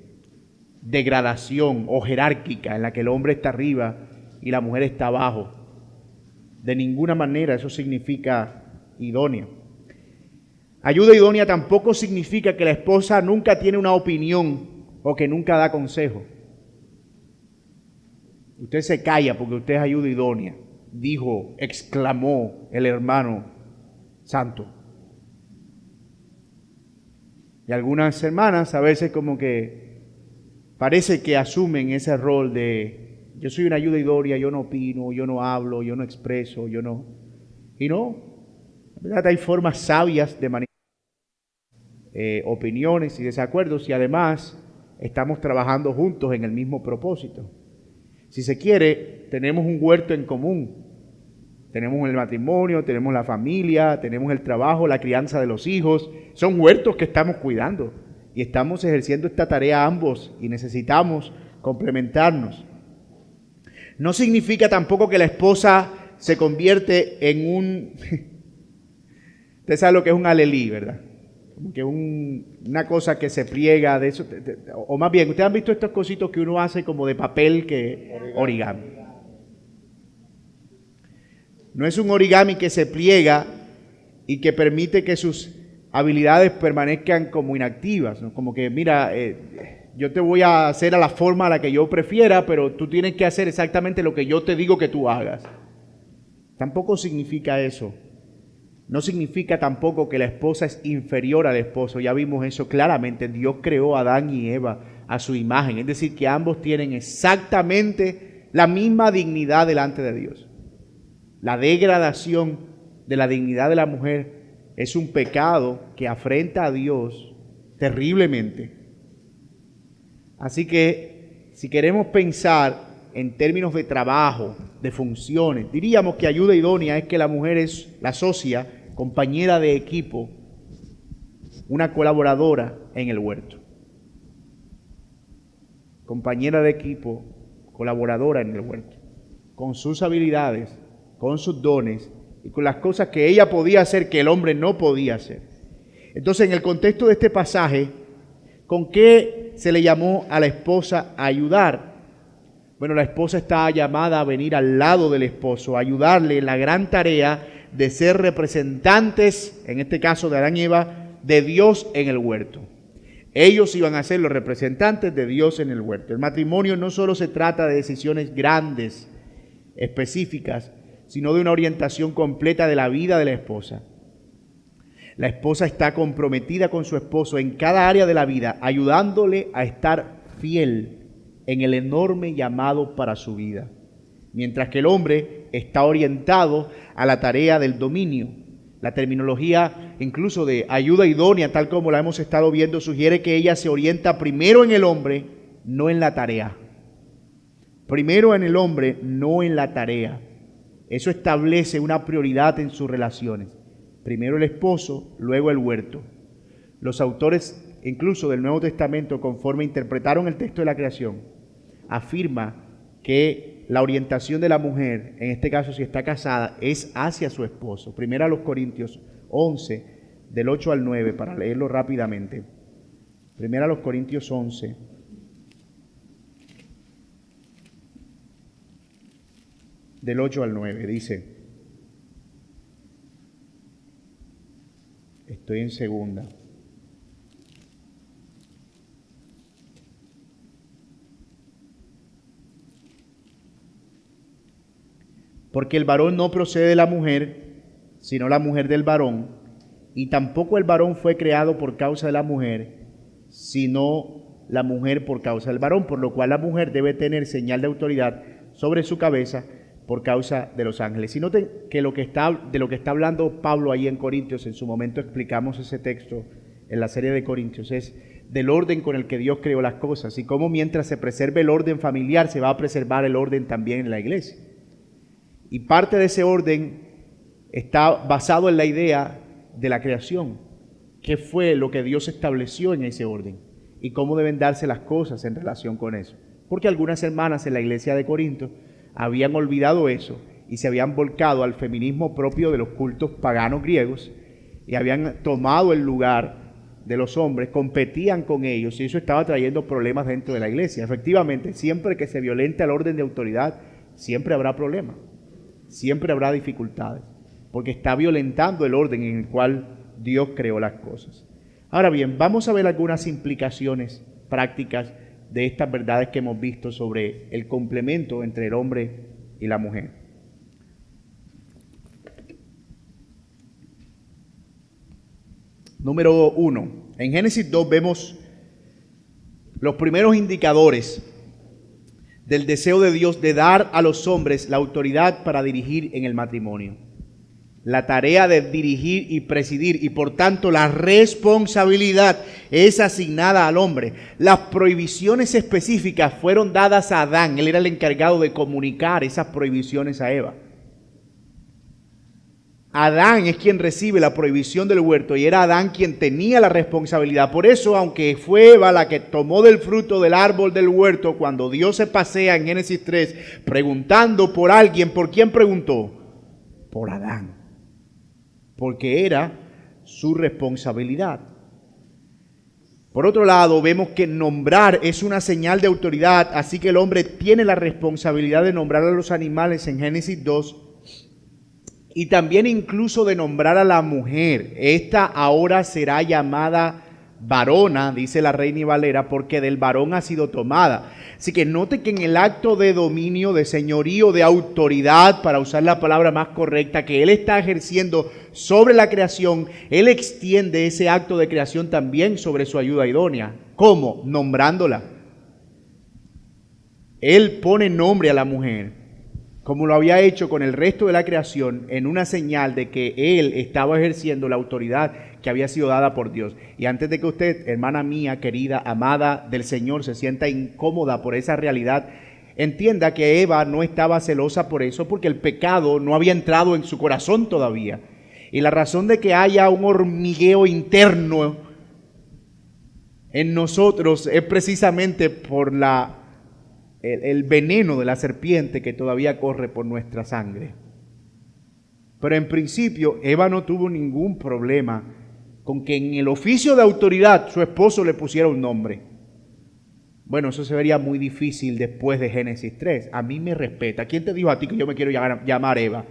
degradación o jerárquica en la que el hombre está arriba y la mujer está abajo. De ninguna manera eso significa idónea. Ayuda idónea tampoco significa que la esposa nunca tiene una opinión o que nunca da consejo. Usted se calla porque usted es ayuda idónea, dijo, exclamó el hermano santo. Y algunas hermanas a veces como que parece que asumen ese rol de yo soy una ayuda idónea, yo no opino, yo no hablo, yo no expreso, yo no. Y no, en verdad hay formas sabias de manifestar opiniones y desacuerdos y además estamos trabajando juntos en el mismo propósito. Si se quiere, tenemos un huerto en común. Tenemos el matrimonio, tenemos la familia, tenemos el trabajo, la crianza de los hijos. Son huertos que estamos cuidando y estamos ejerciendo esta tarea ambos y necesitamos complementarnos. No significa tampoco que la esposa se convierte en un... Usted sabe lo que es un alelí, ¿verdad? Como que una cosa que se pliega de eso. O más bien, ¿ustedes han visto estos cositos que uno hace como de papel que origami? No es un origami que se pliega y que permite que sus habilidades permanezcan como inactivas, ¿no? Como que, mira, yo te voy a hacer a la forma a la que yo prefiera, pero tú tienes que hacer exactamente lo que yo te digo que tú hagas. Tampoco significa eso. No significa tampoco que la esposa es inferior al esposo. Ya vimos eso claramente. Dios creó a Adán y Eva a su imagen. Es decir, que ambos tienen exactamente la misma dignidad delante de Dios. La degradación de la dignidad de la mujer es un pecado que afrenta a Dios terriblemente. Así que si queremos pensar en términos de trabajo, de funciones, diríamos que ayuda idónea es que la mujer es la socia, compañera de equipo, una colaboradora en el huerto. compañera de equipo, colaboradora en el huerto, con sus habilidades, con sus dones y con las cosas que ella podía hacer que el hombre no podía hacer. Entonces, en el contexto de este pasaje, ¿con qué se le llamó a la esposa a ayudar? Bueno, la esposa está llamada a venir al lado del esposo, a ayudarle en la gran tarea de ser representantes, en este caso de Adán y Eva, de Dios en el huerto. Ellos iban a ser los representantes de Dios en el huerto. El matrimonio no solo se trata de decisiones grandes, específicas, sino de una orientación completa de la vida de la esposa. La esposa está comprometida con su esposo en cada área de la vida, ayudándole a estar fiel en el enorme llamado para su vida, mientras que el hombre está orientado a la tarea del dominio. La terminología incluso de ayuda idónea, tal como la hemos estado viendo, sugiere que ella se orienta primero en el hombre, no en la tarea. Primero en el hombre, no en la tarea. Eso establece una prioridad en sus relaciones. Primero el esposo, luego el huerto. Los autores incluso del Nuevo Testamento, conforme interpretaron el texto de la creación, afirma que la orientación de la mujer, en este caso si está casada, es hacia su esposo. Primero a los Corintios 11, del 8 al 9, para leerlo rápidamente. Primero a los Corintios 11. Del 8 al 9, dice, estoy en segunda. Porque el varón no procede de la mujer, sino la mujer del varón, y tampoco el varón fue creado por causa de la mujer, sino la mujer por causa del varón, por lo cual la mujer debe tener señal de autoridad sobre su cabeza por causa de los ángeles. Y noten que de lo que está hablando Pablo ahí en Corintios, en su momento explicamos ese texto en la serie de Corintios, es del orden con el que Dios creó las cosas y cómo mientras se preserve el orden familiar, se va a preservar el orden también en la iglesia. Y parte de ese orden está basado en la idea de la creación. ¿Qué fue lo que Dios estableció en ese orden? Y cómo deben darse las cosas en relación con eso. Porque algunas hermanas en la iglesia de Corinto habían olvidado eso y se habían volcado al feminismo propio de los cultos paganos griegos y habían tomado el lugar de los hombres, competían con ellos y eso estaba trayendo problemas dentro de la iglesia. Efectivamente, siempre que se violenta el orden de autoridad, siempre habrá problemas. Siempre habrá dificultades, porque está violentando el orden en el cual Dios creó las cosas. Ahora bien, vamos a ver algunas implicaciones prácticas de estas verdades que hemos visto sobre el complemento entre el hombre y la mujer. Número 1. En Génesis 2 vemos los primeros indicadores del deseo de Dios de dar a los hombres la autoridad para dirigir en el matrimonio. La tarea de dirigir y presidir y por tanto la responsabilidad es asignada al hombre. Las prohibiciones específicas fueron dadas a Adán. Él era el encargado de comunicar esas prohibiciones a Eva. Adán es quien recibe la prohibición del huerto y era Adán quien tenía la responsabilidad. Por eso, aunque fue Eva la que tomó del fruto del árbol del huerto, cuando Dios se pasea en Génesis 3 preguntando por alguien, ¿por quién preguntó? Por Adán. Porque era su responsabilidad. Por otro lado, vemos que nombrar es una señal de autoridad, así que el hombre tiene la responsabilidad de nombrar a los animales en Génesis 2 y también incluso de nombrar a la mujer. Esta ahora será llamada varona, dice la Reina Valera, porque del varón ha sido tomada. Así que note que en el acto de dominio, de señorío, de autoridad, para usar la palabra más correcta, que él está ejerciendo sobre la creación, él extiende ese acto de creación también sobre su ayuda idónea. ¿Cómo? Nombrándola. Él pone nombre a la mujer, como lo había hecho con el resto de la creación, en una señal de que él estaba ejerciendo la autoridad que había sido dada por Dios. Y antes de que usted, hermana mía, querida, amada del Señor, se sienta incómoda por esa realidad, entienda que Eva no estaba celosa por eso, porque el pecado no había entrado en su corazón todavía. Y la razón de que haya un hormigueo interno en nosotros es precisamente por la el veneno de la serpiente que todavía corre por nuestra sangre. Pero en principio, Eva no tuvo ningún problema con que en el oficio de autoridad su esposo le pusiera un nombre. Bueno, eso se vería muy difícil después de Génesis 3. A mí me respeta. ¿Quién te dijo a ti que yo me quiero llamar Eva?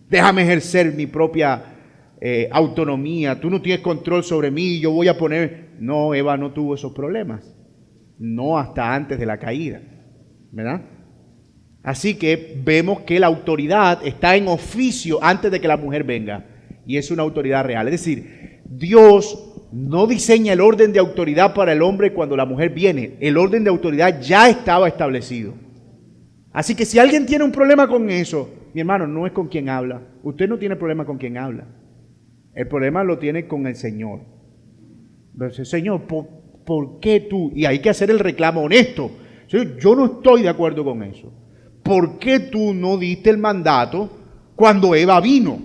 Déjame ejercer mi propia autonomía. Tú no tienes control sobre mí. Yo voy a poner... No, Eva no tuvo esos problemas. No hasta antes de la caída. ¿Verdad? Así que vemos que la autoridad está en oficio antes de que la mujer venga. Y es una autoridad real. Es decir, Dios no diseña el orden de autoridad para el hombre cuando la mujer viene. El orden de autoridad ya estaba establecido. Así que si alguien tiene un problema con eso, mi hermano, no es con quien habla. Usted no tiene problema con quien habla. El problema lo tiene con el Señor. Señor, ¿por qué tú? Y hay que hacer el reclamo honesto. Señor, yo no estoy de acuerdo con eso. ¿Por qué tú no diste el mandato cuando Eva vino?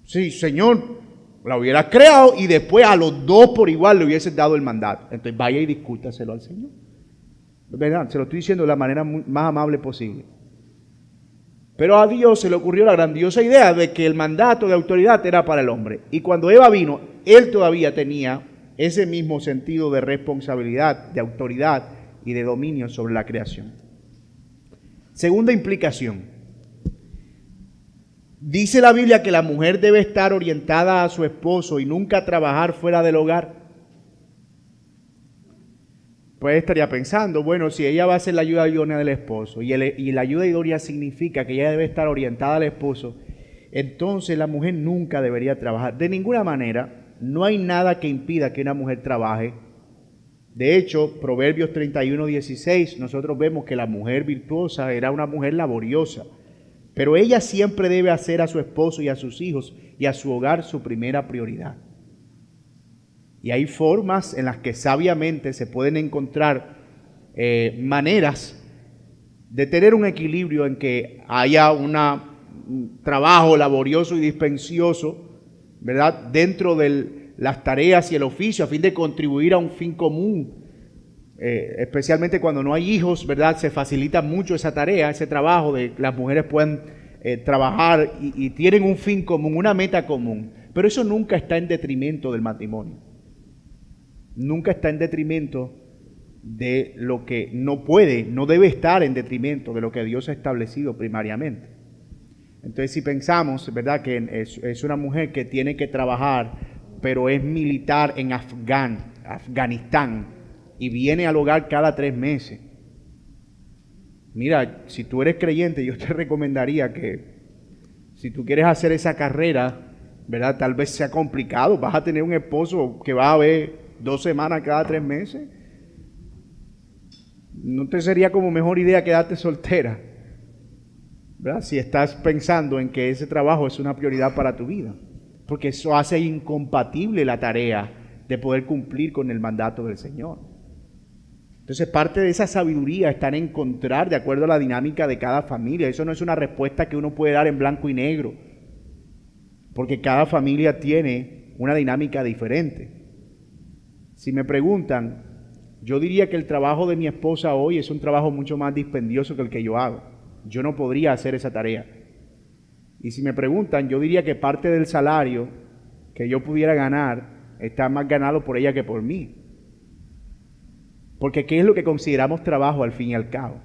Sí, Señor, la hubieras creado y después a los dos por igual le hubieses dado el mandato. Entonces vaya y discútaselo al Señor. ¿Verdad? Se lo estoy diciendo de la manera más amable posible. Pero a Dios se le ocurrió la grandiosa idea de que el mandato de autoridad era para el hombre. Y cuando Eva vino, él todavía tenía ese mismo sentido de responsabilidad, de autoridad y de dominio sobre la creación. Segunda implicación. Dice la Biblia que la mujer debe estar orientada a su esposo y nunca trabajar fuera del hogar. Pues estaría pensando, bueno, si ella va a ser la ayuda idónea del esposo y la ayuda idónea significa que ella debe estar orientada al esposo, entonces la mujer nunca debería trabajar. De ninguna manera, no hay nada que impida que una mujer trabaje. De hecho, Proverbios 31:16, nosotros vemos que la mujer virtuosa era una mujer laboriosa, pero ella siempre debe hacer a su esposo y a sus hijos y a su hogar su primera prioridad. Y hay formas en las que sabiamente se pueden encontrar maneras de tener un equilibrio en que haya un trabajo laborioso y dispendioso, ¿verdad?, dentro de las tareas y el oficio a fin de contribuir a un fin común. Especialmente cuando no hay hijos, ¿verdad?, se facilita mucho esa tarea, ese trabajo de que las mujeres puedan trabajar y tienen un fin común, una meta común. Pero eso nunca está en detrimento del matrimonio. Nunca está en detrimento de lo que no debe estar en detrimento de lo que Dios ha establecido primariamente. Entonces, si pensamos, ¿verdad?, que es una mujer que tiene que trabajar, pero es militar en Afganistán y viene al hogar cada 3 meses. Mira, si tú eres creyente, yo te recomendaría que si tú quieres hacer esa carrera, ¿verdad?, tal vez sea complicado. Vas a tener un esposo que va a ver 2 semanas cada 3 meses. ¿No te sería como mejor idea quedarte soltera? ¿Verdad? Si estás pensando en que ese trabajo es una prioridad para tu vida. Porque eso hace incompatible la tarea de poder cumplir con el mandato del Señor. Entonces, parte de esa sabiduría está en encontrar de acuerdo a la dinámica de cada familia. Eso no es una respuesta que uno puede dar en blanco y negro. Porque cada familia tiene una dinámica diferente. Si me preguntan, yo diría que el trabajo de mi esposa hoy es un trabajo mucho más dispendioso que el que yo hago. Yo no podría hacer esa tarea. Y si me preguntan, yo diría que parte del salario que yo pudiera ganar está más ganado por ella que por mí. Porque ¿qué es lo que consideramos trabajo al fin y al cabo?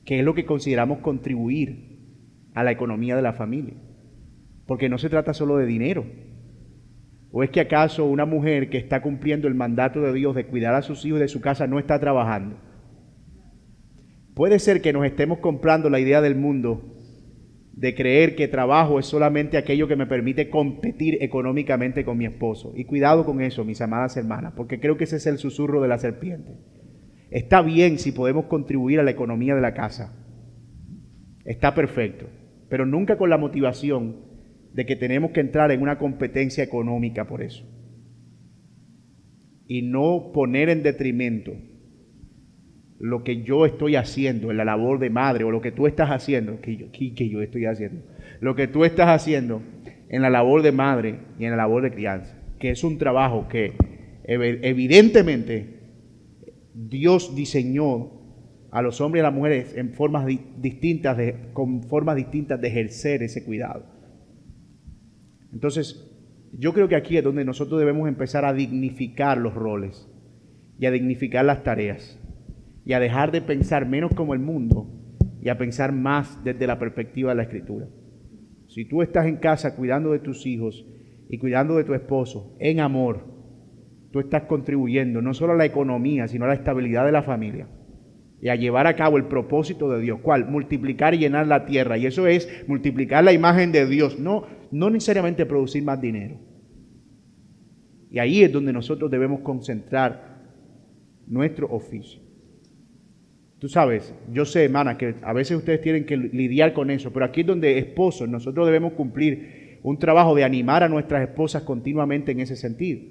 ¿Qué es lo que consideramos contribuir a la economía de la familia? Porque no se trata solo de dinero. ¿O es que acaso una mujer que está cumpliendo el mandato de Dios de cuidar a sus hijos y de su casa no está trabajando? Puede ser que nos estemos comprando la idea del mundo de creer que trabajo es solamente aquello que me permite competir económicamente con mi esposo. Y cuidado con eso, mis amadas hermanas, porque creo que ese es el susurro de la serpiente. Está bien si podemos contribuir a la economía de la casa. Está perfecto, pero nunca con la motivación de que tenemos que entrar en una competencia económica por eso. Y no poner en detrimento lo que yo estoy haciendo en la labor de madre, o lo que tú estás haciendo, que yo estoy haciendo, lo que tú estás haciendo en la labor de madre y en la labor de crianza, que es un trabajo que evidentemente Dios diseñó a los hombres y a las mujeres en formas distintas, con formas distintas de ejercer ese cuidado. Entonces, yo creo que aquí es donde nosotros debemos empezar a dignificar los roles y a dignificar las tareas y a dejar de pensar menos como el mundo y a pensar más desde la perspectiva de la Escritura. Si tú estás en casa cuidando de tus hijos y cuidando de tu esposo en amor, tú estás contribuyendo no solo a la economía, sino a la estabilidad de la familia y a llevar a cabo el propósito de Dios. ¿Cuál? Multiplicar y llenar la tierra. Y eso es multiplicar la imagen de Dios, no necesariamente producir más dinero. Y ahí es donde nosotros debemos concentrar nuestro oficio. Tú sabes, yo sé, hermana, que a veces ustedes tienen que lidiar con eso, pero aquí es donde esposos, nosotros debemos cumplir un trabajo de animar a nuestras esposas continuamente en ese sentido.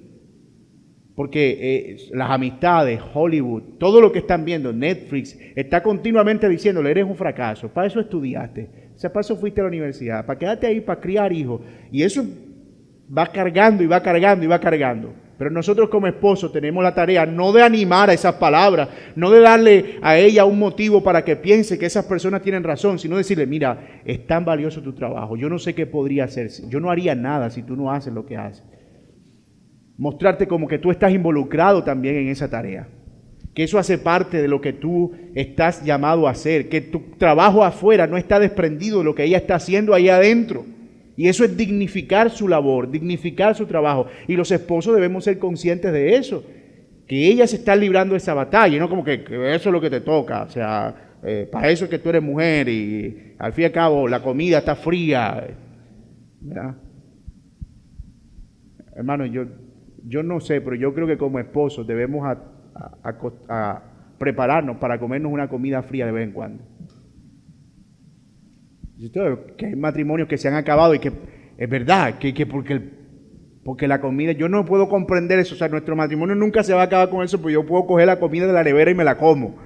Porque las amistades, Hollywood, todo lo que están viendo, Netflix, está continuamente diciéndole, eres un fracaso, para eso estudiaste, o sea, para eso fuiste a la universidad, para quedarte ahí, para criar hijos. Y eso va cargando y va cargando y va cargando. Pero nosotros como esposos tenemos la tarea no de animar a esas palabras, no de darle a ella un motivo para que piense que esas personas tienen razón, sino decirle, mira, es tan valioso tu trabajo, yo no sé qué podría hacer, yo no haría nada si tú no haces lo que haces. Mostrarte como que tú estás involucrado también en esa tarea, que eso hace parte de lo que tú estás llamado a hacer, que tu trabajo afuera no está desprendido de lo que ella está haciendo ahí adentro. Y eso es dignificar su labor, dignificar su trabajo. Y los esposos debemos ser conscientes de eso, que ella se está librando de esa batalla, no como que eso es lo que te toca, o sea, para eso es que tú eres mujer y al fin y al cabo la comida está fría, ¿verdad? Hermano, yo no sé, pero yo creo que como esposos debemos a prepararnos para comernos una comida fría de vez en cuando. Que hay matrimonios que se han acabado y que es verdad, que porque la comida, yo no puedo comprender eso, o sea, nuestro matrimonio nunca se va a acabar con eso, porque yo puedo coger la comida de la nevera y me la como.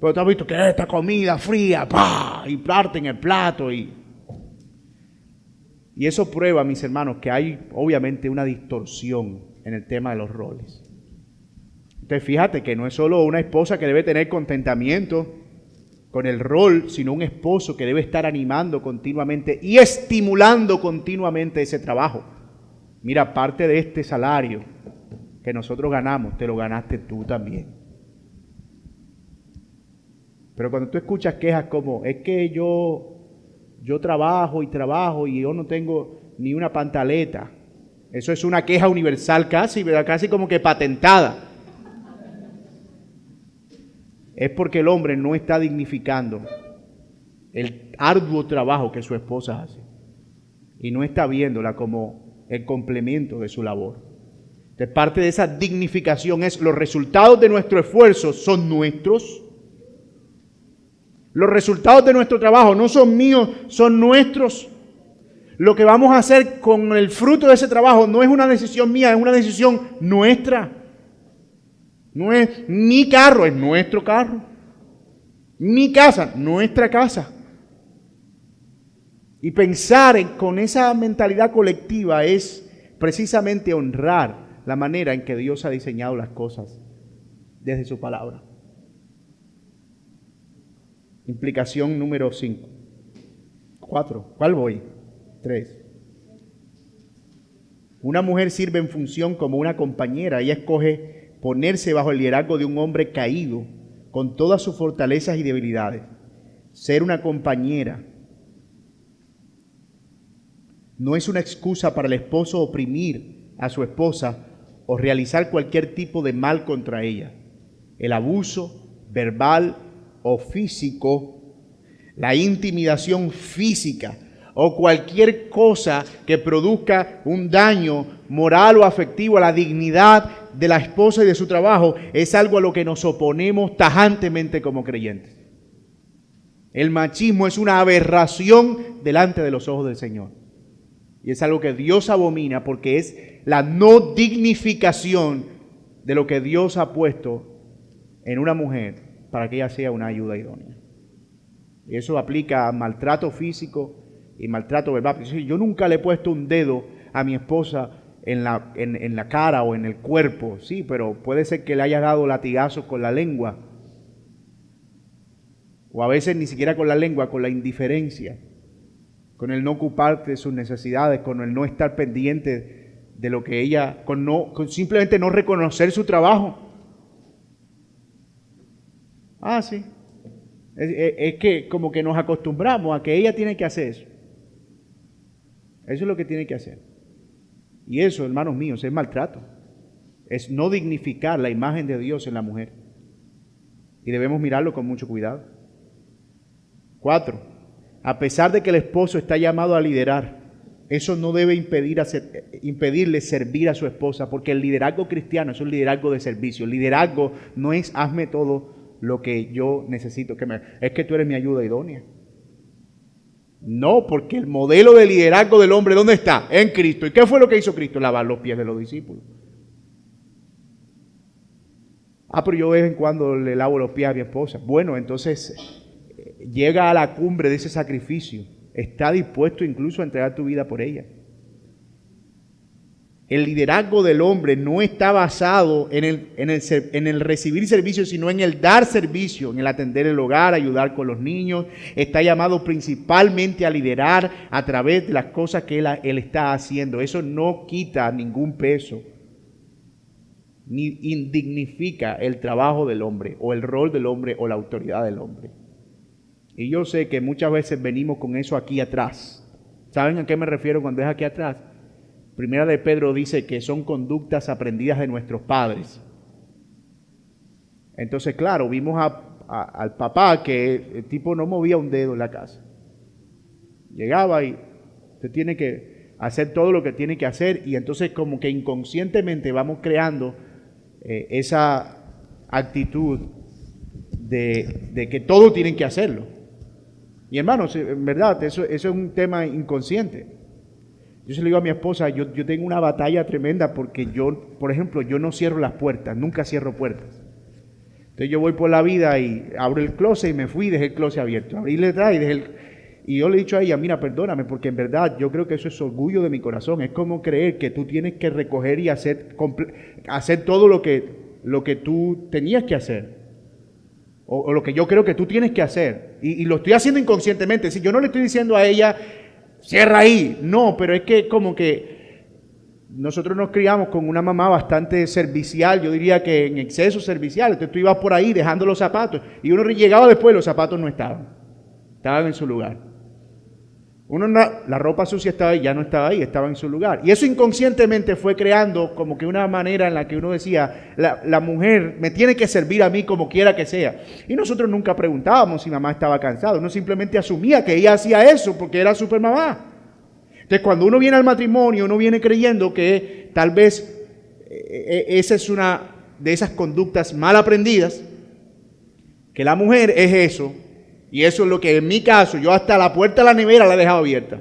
Pero tú has visto que esta comida fría, ¡pah! Y parten el plato y eso prueba, mis hermanos, que hay obviamente una distorsión en el tema de los roles. Entonces fíjate que no es solo una esposa que debe tener contentamiento con el rol, sino un esposo que debe estar animando continuamente y estimulando continuamente ese trabajo. Mira, parte de este salario que nosotros ganamos, te lo ganaste tú también. Pero cuando tú escuchas quejas como, es que yo trabajo y yo no tengo ni una pantaleta. Eso es una queja universal casi, ¿verdad? Casi como que patentada. Es porque el hombre no está dignificando el arduo trabajo que su esposa hace y no está viéndola como el complemento de su labor. Entonces, parte de esa dignificación es los resultados de nuestro esfuerzo son nuestros. Los resultados de nuestro trabajo no son míos, son nuestros. Lo que vamos a hacer con el fruto de ese trabajo no es una decisión mía, es una decisión nuestra. No es mi carro, es nuestro carro. Mi casa, nuestra casa. Y pensar con esa mentalidad colectiva es precisamente honrar la manera en que Dios ha diseñado las cosas desde su palabra. Implicación número 5. 4. ¿Cuál voy? 3. Una mujer sirve en función como una compañera. Ella escoge ponerse bajo el liderazgo de un hombre caído, con todas sus fortalezas y debilidades. Ser una compañera no es una excusa para el esposo oprimir a su esposa o realizar cualquier tipo de mal contra ella. El abuso verbal o físico, la intimidación física o cualquier cosa que produzca un daño moral o afectivo a la dignidad de la esposa y de su trabajo es algo a lo que nos oponemos tajantemente como creyentes. El machismo es una aberración delante de los ojos del Señor. Y es algo que Dios abomina porque es la no dignificación de lo que Dios ha puesto en una mujer para que ella sea una ayuda idónea. Y eso aplica a maltrato físico y maltrato verbal. Yo nunca le he puesto un dedo a mi esposa en la cara o en el cuerpo, sí, pero puede ser que le haya dado latigazos con la lengua O a veces ni siquiera con la lengua, con la indiferencia, con el no ocuparte de sus necesidades, con el no estar pendiente de lo que ella, con simplemente no reconocer su trabajo. Ah, sí. Es que como que nos acostumbramos a que ella tiene que hacer eso. Eso es lo que tiene que hacer. Y eso, hermanos míos, es maltrato. Es no dignificar la imagen de Dios en la mujer. Y debemos mirarlo con mucho cuidado. 4. A pesar de que el esposo está llamado a liderar, eso no debe impedirle servir a su esposa, porque el liderazgo cristiano es un liderazgo de servicio. El liderazgo no es hazme todo lo que yo necesito, es que tú eres mi ayuda idónea. No, porque el modelo de liderazgo del hombre, ¿dónde está? En Cristo. ¿Y qué fue lo que hizo Cristo? Lavar los pies de los discípulos. Pero yo de vez en cuando le lavo los pies a mi esposa. Bueno, entonces llega a la cumbre de ese sacrificio. Está dispuesto incluso a entregar tu vida por ella. El liderazgo del hombre no está basado en el recibir servicio, sino en el dar servicio, en el atender el hogar, ayudar con los niños. Está llamado principalmente a liderar a través de las cosas que él está haciendo. Eso no quita ningún peso, ni indignifica el trabajo del hombre, o el rol del hombre, o la autoridad del hombre. Y yo sé que muchas veces venimos con eso aquí atrás. ¿Saben a qué me refiero cuando es aquí atrás? Primera de Pedro dice que son conductas aprendidas de nuestros padres. Entonces, claro, vimos al papá que el tipo no movía un dedo en la casa. Llegaba y usted tiene que hacer todo lo que tiene que hacer, y entonces como que inconscientemente vamos creando esa actitud de que todo tienen que hacerlo. Y hermanos, en verdad, eso es un tema inconsciente. Yo se lo digo a mi esposa, yo tengo una batalla tremenda porque yo, por ejemplo, yo no cierro las puertas, nunca cierro puertas. Entonces yo voy por la vida y abro el closet y me fui y dejé el closet abierto. Abrí detrás y yo le he dicho a ella, mira, perdóname, porque en verdad yo creo que eso es orgullo de mi corazón. Es como creer que tú tienes que recoger y hacer todo lo que tú tenías que hacer. O lo que yo creo que tú tienes que hacer. Y lo estoy haciendo inconscientemente. Si yo no le estoy diciendo a ella, cierra ahí. No, pero es que como que nosotros nos criamos con una mamá bastante servicial, yo diría que en exceso servicial. Entonces tú ibas por ahí dejando los zapatos y uno llegaba después y los zapatos no estaban en su lugar. La ropa sucia estaba ahí, ya no estaba ahí, estaba en su lugar. Y eso inconscientemente fue creando como que una manera en la que uno decía, la mujer me tiene que servir a mí como quiera que sea. Y nosotros nunca preguntábamos si mamá estaba cansada, uno simplemente asumía que ella hacía eso porque era super mamá. Entonces cuando uno viene al matrimonio, uno viene creyendo que tal vez esa es una de esas conductas mal aprendidas, que la mujer es eso. Y eso es lo que en mi caso, yo hasta la puerta de la nevera la he dejado abierta.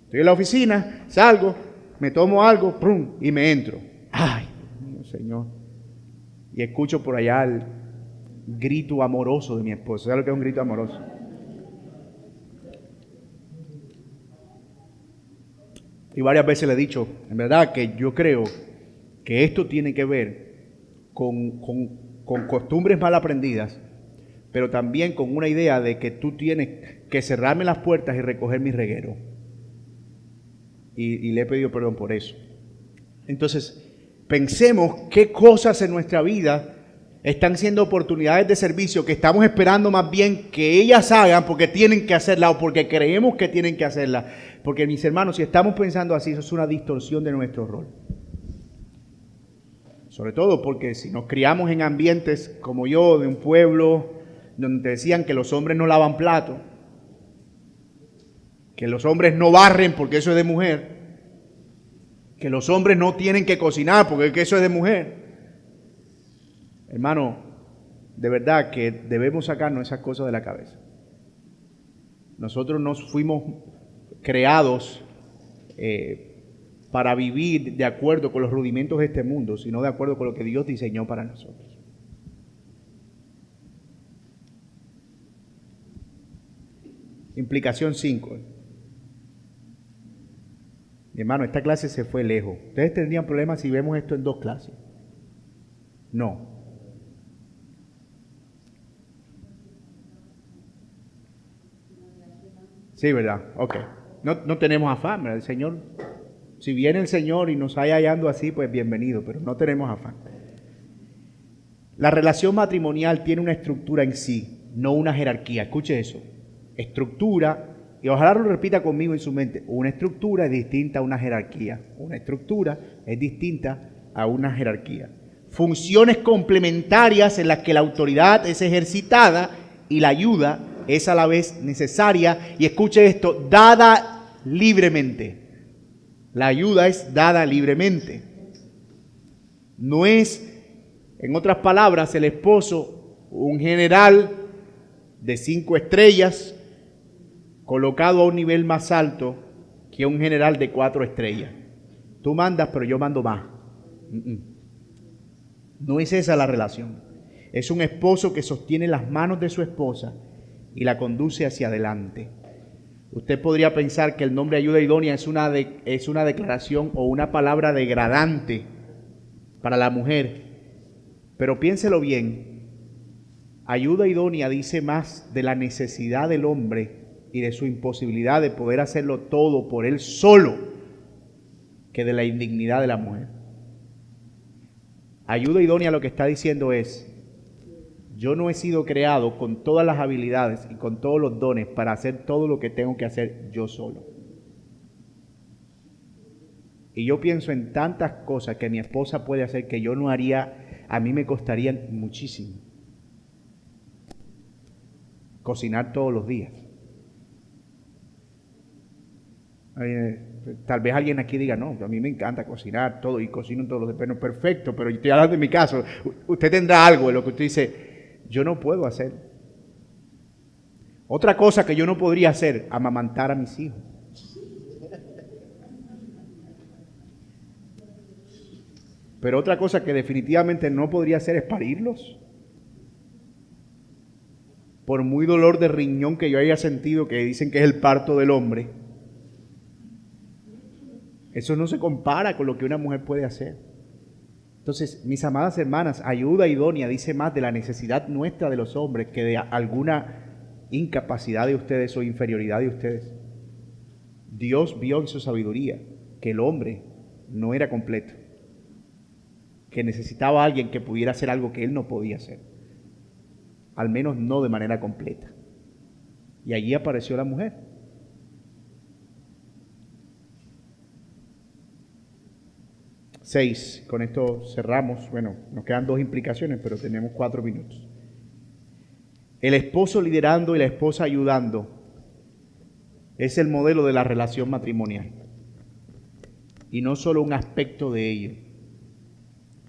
Estoy en la oficina, salgo, me tomo algo, ¡prum! Y me entro. ¡Ay, Dios mío, Señor! Y escucho por allá el grito amoroso de mi esposa. ¿Sabes lo que es un grito amoroso? Y varias veces le he dicho, en verdad, que yo creo que esto tiene que ver con costumbres mal aprendidas, pero también con una idea de que tú tienes que cerrarme las puertas y recoger mi reguero. Y le he pedido perdón por eso. Entonces, pensemos qué cosas en nuestra vida están siendo oportunidades de servicio que estamos esperando más bien que ellas hagan porque tienen que hacerla o porque creemos que tienen que hacerla. Porque mis hermanos, si estamos pensando así, eso es una distorsión de nuestro rol. Sobre todo porque si nos criamos en ambientes como yo, de un pueblo donde decían que los hombres no lavan platos, que los hombres no barren porque eso es de mujer, que los hombres no tienen que cocinar porque eso es de mujer. Hermano, de verdad que debemos sacarnos esas cosas de la cabeza. Nosotros no fuimos creados para vivir de acuerdo con los rudimentos de este mundo, sino de acuerdo con lo que Dios diseñó para nosotros. Implicación 5. Mi hermano, esta clase se fue lejos. ¿Ustedes tendrían problemas si vemos esto en 2 clases? No. Sí, ¿verdad? Ok. No tenemos afán, ¿verdad? El Señor, si viene el Señor y nos haya hallando así, pues bienvenido, pero no tenemos afán. La relación matrimonial tiene una estructura en sí, no una jerarquía. Escuche eso. Estructura, y ojalá lo repita conmigo en su mente. Una estructura es distinta a una jerarquía. Una estructura es distinta a una jerarquía. Funciones complementarias en las que la autoridad es ejercitada y la ayuda es a la vez necesaria. Y escuche esto, dada libremente. La ayuda es dada libremente. No es, en otras palabras, el esposo un general de 5 estrellas colocado a un nivel más alto que un general de 4 estrellas. Tú mandas, pero yo mando más. No es esa la relación. Es un esposo que sostiene las manos de su esposa y la conduce hacia adelante. Usted podría pensar que el nombre ayuda idónea es una declaración o una palabra degradante para la mujer, pero piénselo bien. Ayuda idónea dice más de la necesidad del hombre y de su imposibilidad de poder hacerlo todo por él solo que de la indignidad de la mujer. Ayuda idónea lo que está diciendo es: yo no he sido creado con todas las habilidades y con todos los dones para hacer todo lo que tengo que hacer yo solo. Y yo pienso en tantas cosas que mi esposa puede hacer que yo no haría, a mí me costaría muchísimo. Cocinar todos los días. Tal vez alguien aquí diga, no, a mí me encanta cocinar todo y cocino todos los días. Bueno, perfecto, pero yo estoy hablando de mi caso. Usted tendrá algo en lo que usted dice, yo no puedo hacer. Otra cosa que yo no podría hacer, amamantar a mis hijos. Pero otra cosa que definitivamente no podría hacer es parirlos. Por muy dolor de riñón que yo haya sentido, que dicen que es el parto del hombre, eso no se compara con lo que una mujer puede hacer. Entonces, mis amadas hermanas, ayuda idónea dice más de la necesidad nuestra de los hombres que de alguna incapacidad de ustedes o inferioridad de ustedes. Dios vio en su sabiduría que el hombre no era completo, que necesitaba a alguien que pudiera hacer algo que él no podía hacer, al menos no de manera completa. Y allí apareció la mujer. Seis, con esto cerramos. Bueno, nos quedan 2 implicaciones, pero tenemos 4 minutos. El esposo liderando y la esposa ayudando es el modelo de la relación matrimonial. Y no solo un aspecto de ello.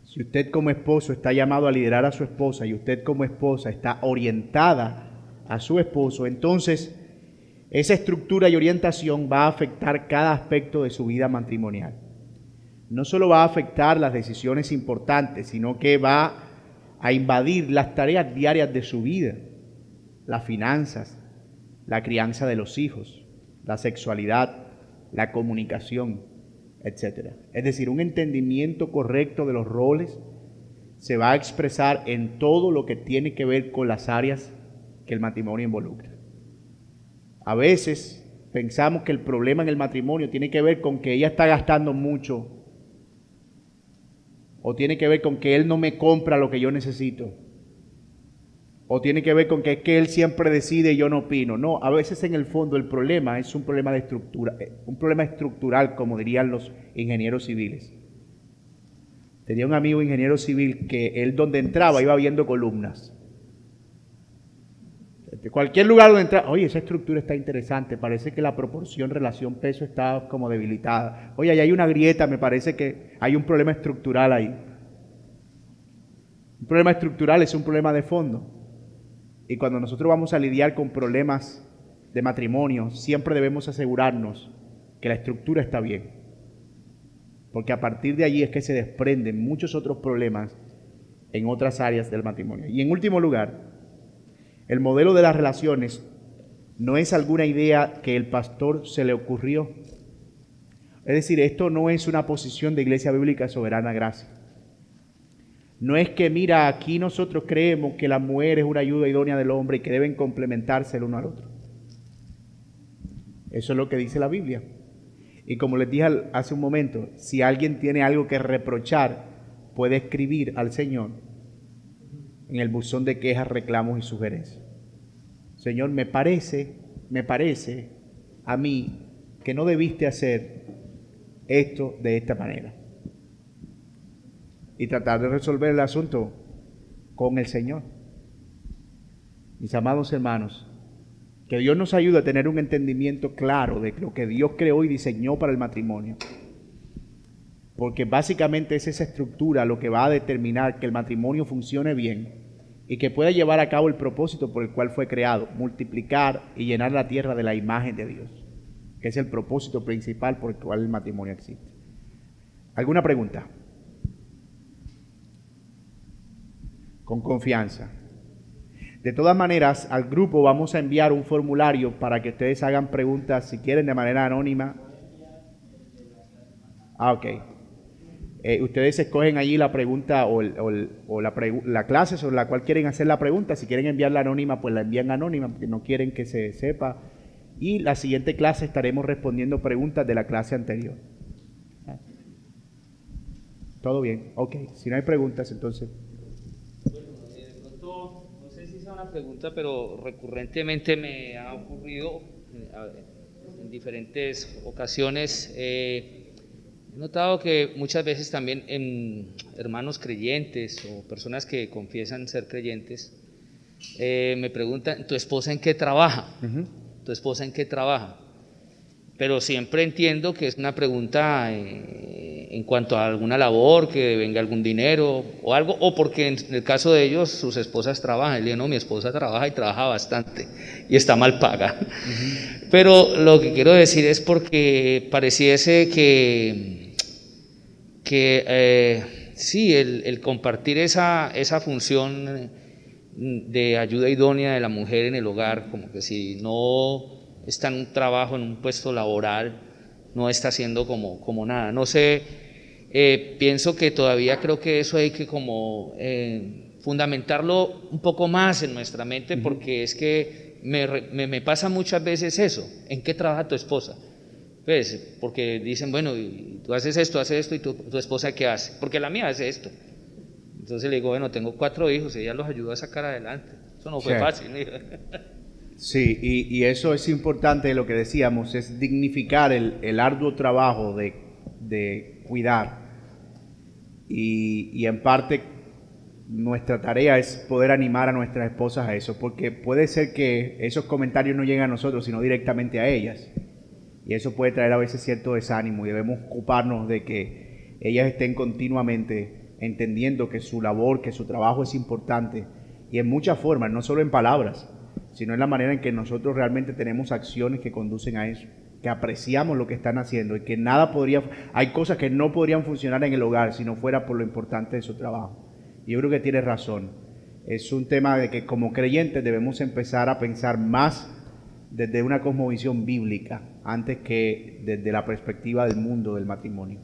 Si usted como esposo está llamado a liderar a su esposa y usted como esposa está orientada a su esposo, entonces esa estructura y orientación va a afectar cada aspecto de su vida matrimonial. No solo va a afectar las decisiones importantes, sino que va a invadir las tareas diarias de su vida, las finanzas, la crianza de los hijos, la sexualidad, la comunicación, etc. Es decir, un entendimiento correcto de los roles se va a expresar en todo lo que tiene que ver con las áreas que el matrimonio involucra. A veces pensamos que el problema en el matrimonio tiene que ver con que ella está gastando mucho, o tiene que ver con que él no me compra lo que yo necesito, o tiene que ver con que es que él siempre decide y yo no opino. No, a veces en el fondo el problema es un problema de estructura, un problema estructural, como dirían los ingenieros civiles. Tenía un amigo ingeniero civil que él donde entraba iba viendo columnas. De cualquier lugar donde entraba, oye, esa estructura está interesante, parece que la proporción relación-peso está como debilitada. Oye, ahí hay una grieta, me parece que hay un problema estructural ahí. Un problema estructural es un problema de fondo. Y cuando nosotros vamos a lidiar con problemas de matrimonio, siempre debemos asegurarnos que la estructura está bien. Porque a partir de allí es que se desprenden muchos otros problemas en otras áreas del matrimonio. Y en último lugar, el modelo de las relaciones no es alguna idea que el pastor se le ocurrió. Es decir, esto no es una posición de Iglesia Bíblica Soberana Gracia. No es que, mira, aquí nosotros creemos que la mujer es una ayuda idónea del hombre y que deben complementarse el uno al otro. Eso es lo que dice la Biblia. Y como les dije hace un momento, si alguien tiene algo que reprochar, puede escribir al Señor en el buzón de quejas, reclamos y sugerencias. Señor, me parece a mí que no debiste hacer esto de esta manera. Y tratar de resolver el asunto con el Señor. Mis amados hermanos, que Dios nos ayude a tener un entendimiento claro de lo que Dios creó y diseñó para el matrimonio. Porque básicamente es esa estructura lo que va a determinar que el matrimonio funcione bien y que pueda llevar a cabo el propósito por el cual fue creado, multiplicar y llenar la tierra de la imagen de Dios, que es el propósito principal por el cual el matrimonio existe. ¿Alguna pregunta? Con confianza. De todas maneras, al grupo vamos a enviar un formulario para que ustedes hagan preguntas, si quieren, de manera anónima. Ok. Ustedes escogen allí la pregunta o la clase sobre la cual quieren hacer la pregunta. Si quieren enviarla anónima, pues la envían anónima, porque no quieren que se sepa. Y la siguiente clase estaremos respondiendo preguntas de la clase anterior. ¿Todo bien? Ok. Si no hay preguntas, entonces... Una pregunta, pero recurrentemente me ha ocurrido en diferentes ocasiones. He notado que muchas veces también en hermanos creyentes o personas que confiesan ser creyentes me preguntan, ¿tu esposa en qué trabaja? ¿Tu esposa en qué trabaja? Pero siempre entiendo que es una pregunta en cuanto a alguna labor, que venga algún dinero o algo, o porque en el caso de ellos sus esposas trabajan. Le digo, no, mi esposa trabaja y trabaja bastante y está mal paga. Pero lo que quiero decir es porque pareciese que sí, el compartir esa función de ayuda idónea de la mujer en el hogar, como que si no está en un trabajo, en un puesto laboral, no está haciendo como nada. No sé, pienso que todavía creo que eso hay que como fundamentarlo un poco más en nuestra mente, porque es que me pasa muchas veces eso. ¿En qué trabaja tu esposa? Pues, porque dicen, bueno, y tú haces esto, ¿y tu esposa qué hace? Porque la mía hace esto. Entonces le digo, bueno, tengo 4 hijos, ella los ayudó a sacar adelante. Eso no fue fácil. Sí, y eso es importante, lo que decíamos, es dignificar el arduo trabajo de cuidar. Y en parte nuestra tarea es poder animar a nuestras esposas a eso, porque puede ser que esos comentarios no lleguen a nosotros, sino directamente a ellas. Y eso puede traer a veces cierto desánimo, y debemos ocuparnos de que ellas estén continuamente entendiendo que su labor, que su trabajo es importante, y en muchas formas, no solo en palabras, sino en la manera en que nosotros realmente tenemos acciones que conducen a eso, que apreciamos lo que están haciendo y que hay cosas que no podrían funcionar en el hogar si no fuera por lo importante de su trabajo. Y yo creo que tienes razón. Es un tema de que como creyentes debemos empezar a pensar más desde una cosmovisión bíblica antes que desde la perspectiva del mundo del matrimonio.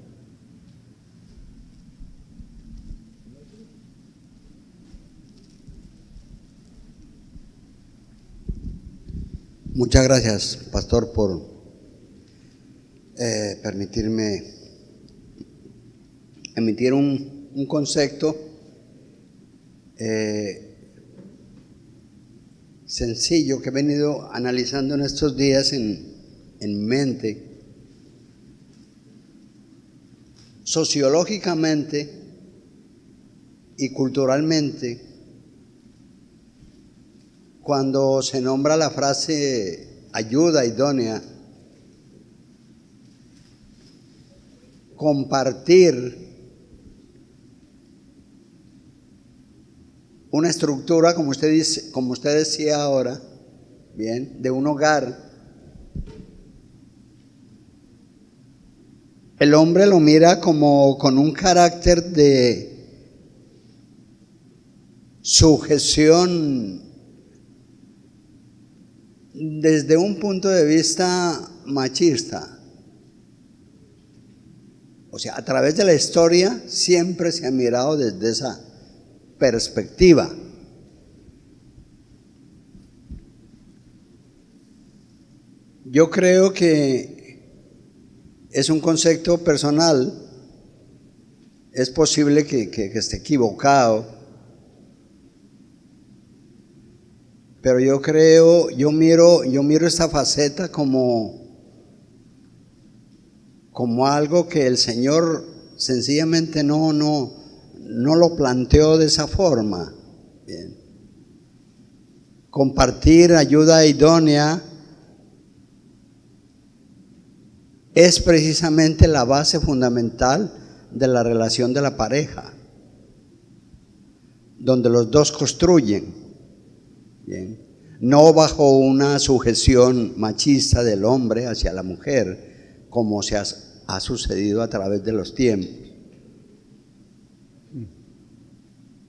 Muchas gracias, pastor, por permitirme emitir un concepto sencillo que he venido analizando en estos días en mente. Sociológicamente y culturalmente, cuando se nombra la frase ayuda idónea, compartir una estructura, como usted decía ahora, bien, de un hogar, el hombre lo mira como con un carácter de sujeción desde un punto de vista machista. O sea, a través de la historia siempre se ha mirado desde esa perspectiva. Yo creo que es un concepto personal, es posible que esté equivocado, pero yo miro esta faceta como algo que el Señor sencillamente no lo planteó de esa forma. Bien. Compartir ayuda idónea es precisamente la base fundamental de la relación de la pareja, donde los dos construyen, bien, no bajo una sujeción machista del hombre hacia la mujer, como se ha sucedido a través de los tiempos.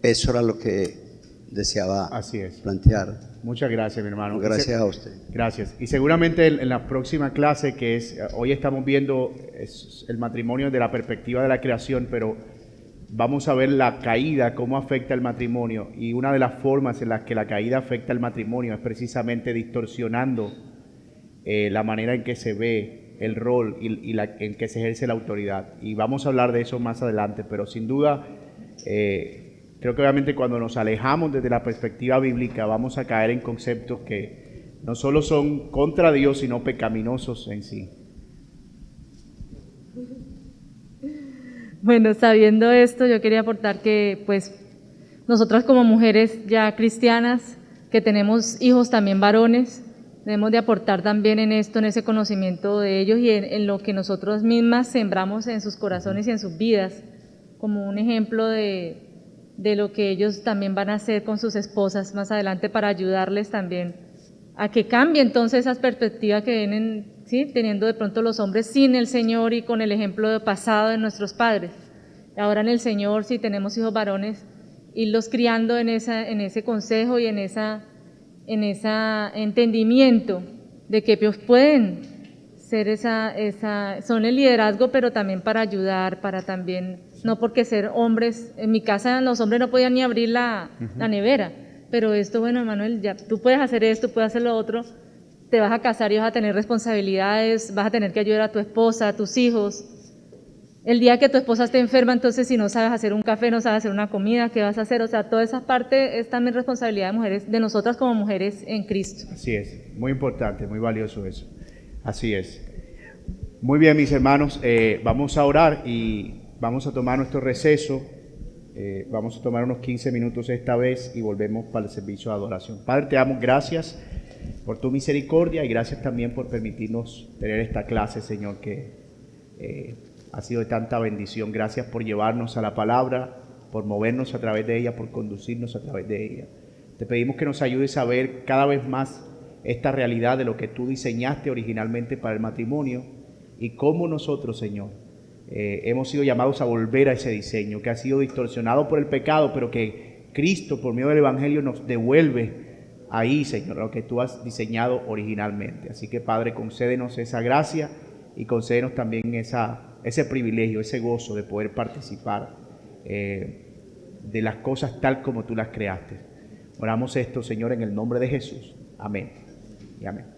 Eso era lo que deseaba Así es. plantear. Muchas gracias, mi hermano. Gracias a usted. Gracias. Y seguramente en la próxima clase, que es, hoy estamos viendo el matrimonio desde la perspectiva de la creación, pero vamos a ver la caída, cómo afecta el matrimonio. Y una de las formas en las que la caída afecta el matrimonio es precisamente distorsionando la manera en que se ve el rol y en que se ejerce la autoridad. Y vamos a hablar de eso más adelante, pero sin duda creo que obviamente cuando nos alejamos desde la perspectiva bíblica vamos a caer en conceptos que no solo son contra Dios, sino pecaminosos en sí. Bueno, sabiendo esto, yo quería aportar que pues nosotras como mujeres ya cristianas, que tenemos hijos también varones, debemos de aportar también en esto, en ese conocimiento de ellos y en lo que nosotros mismas sembramos en sus corazones y en sus vidas, como un ejemplo de lo que ellos también van a hacer con sus esposas más adelante para ayudarles también a que cambie entonces esas perspectivas que vienen, ¿sí?, teniendo de pronto los hombres sin el Señor y con el ejemplo pasado de nuestros padres. Ahora en el Señor, si tenemos hijos varones, irlos criando en ese consejo y en ese entendimiento de que ellos pueden ser son el liderazgo, pero también para ayudar, para también, no porque ser hombres, en mi casa los hombres no podían ni abrir la nevera, pero esto, bueno, Manuel, ya tú puedes hacer esto, puedes hacer lo otro, te vas a casar y vas a tener responsabilidades, vas a tener que ayudar a tu esposa, a tus hijos. El día que tu esposa esté enferma, entonces si no sabes hacer un café, no sabes hacer una comida, ¿qué vas a hacer? O sea, toda esa parte es también responsabilidad de mujeres, de nosotras como mujeres en Cristo. Así es, muy importante, muy valioso eso. Así es. Muy bien, mis hermanos, vamos a orar y vamos a tomar nuestro receso. Vamos a tomar unos 15 minutos esta vez y volvemos para el servicio de adoración. Padre, te damos gracias por tu misericordia y gracias también por permitirnos tener esta clase, Señor, que ha sido de tanta bendición. Gracias por llevarnos a la palabra, por movernos a través de ella, por conducirnos a través de ella. Te pedimos que nos ayudes a ver cada vez más esta realidad de lo que tú diseñaste originalmente para el matrimonio y cómo nosotros, Señor, hemos sido llamados a volver a ese diseño que ha sido distorsionado por el pecado, pero que Cristo, por medio del Evangelio, nos devuelve ahí, Señor, lo que tú has diseñado originalmente. Así que, Padre, concédenos esa gracia y concédenos también ese privilegio, ese gozo de poder participar de las cosas tal como tú las creaste. Oramos esto, Señor, en el nombre de Jesús. Amén y amén.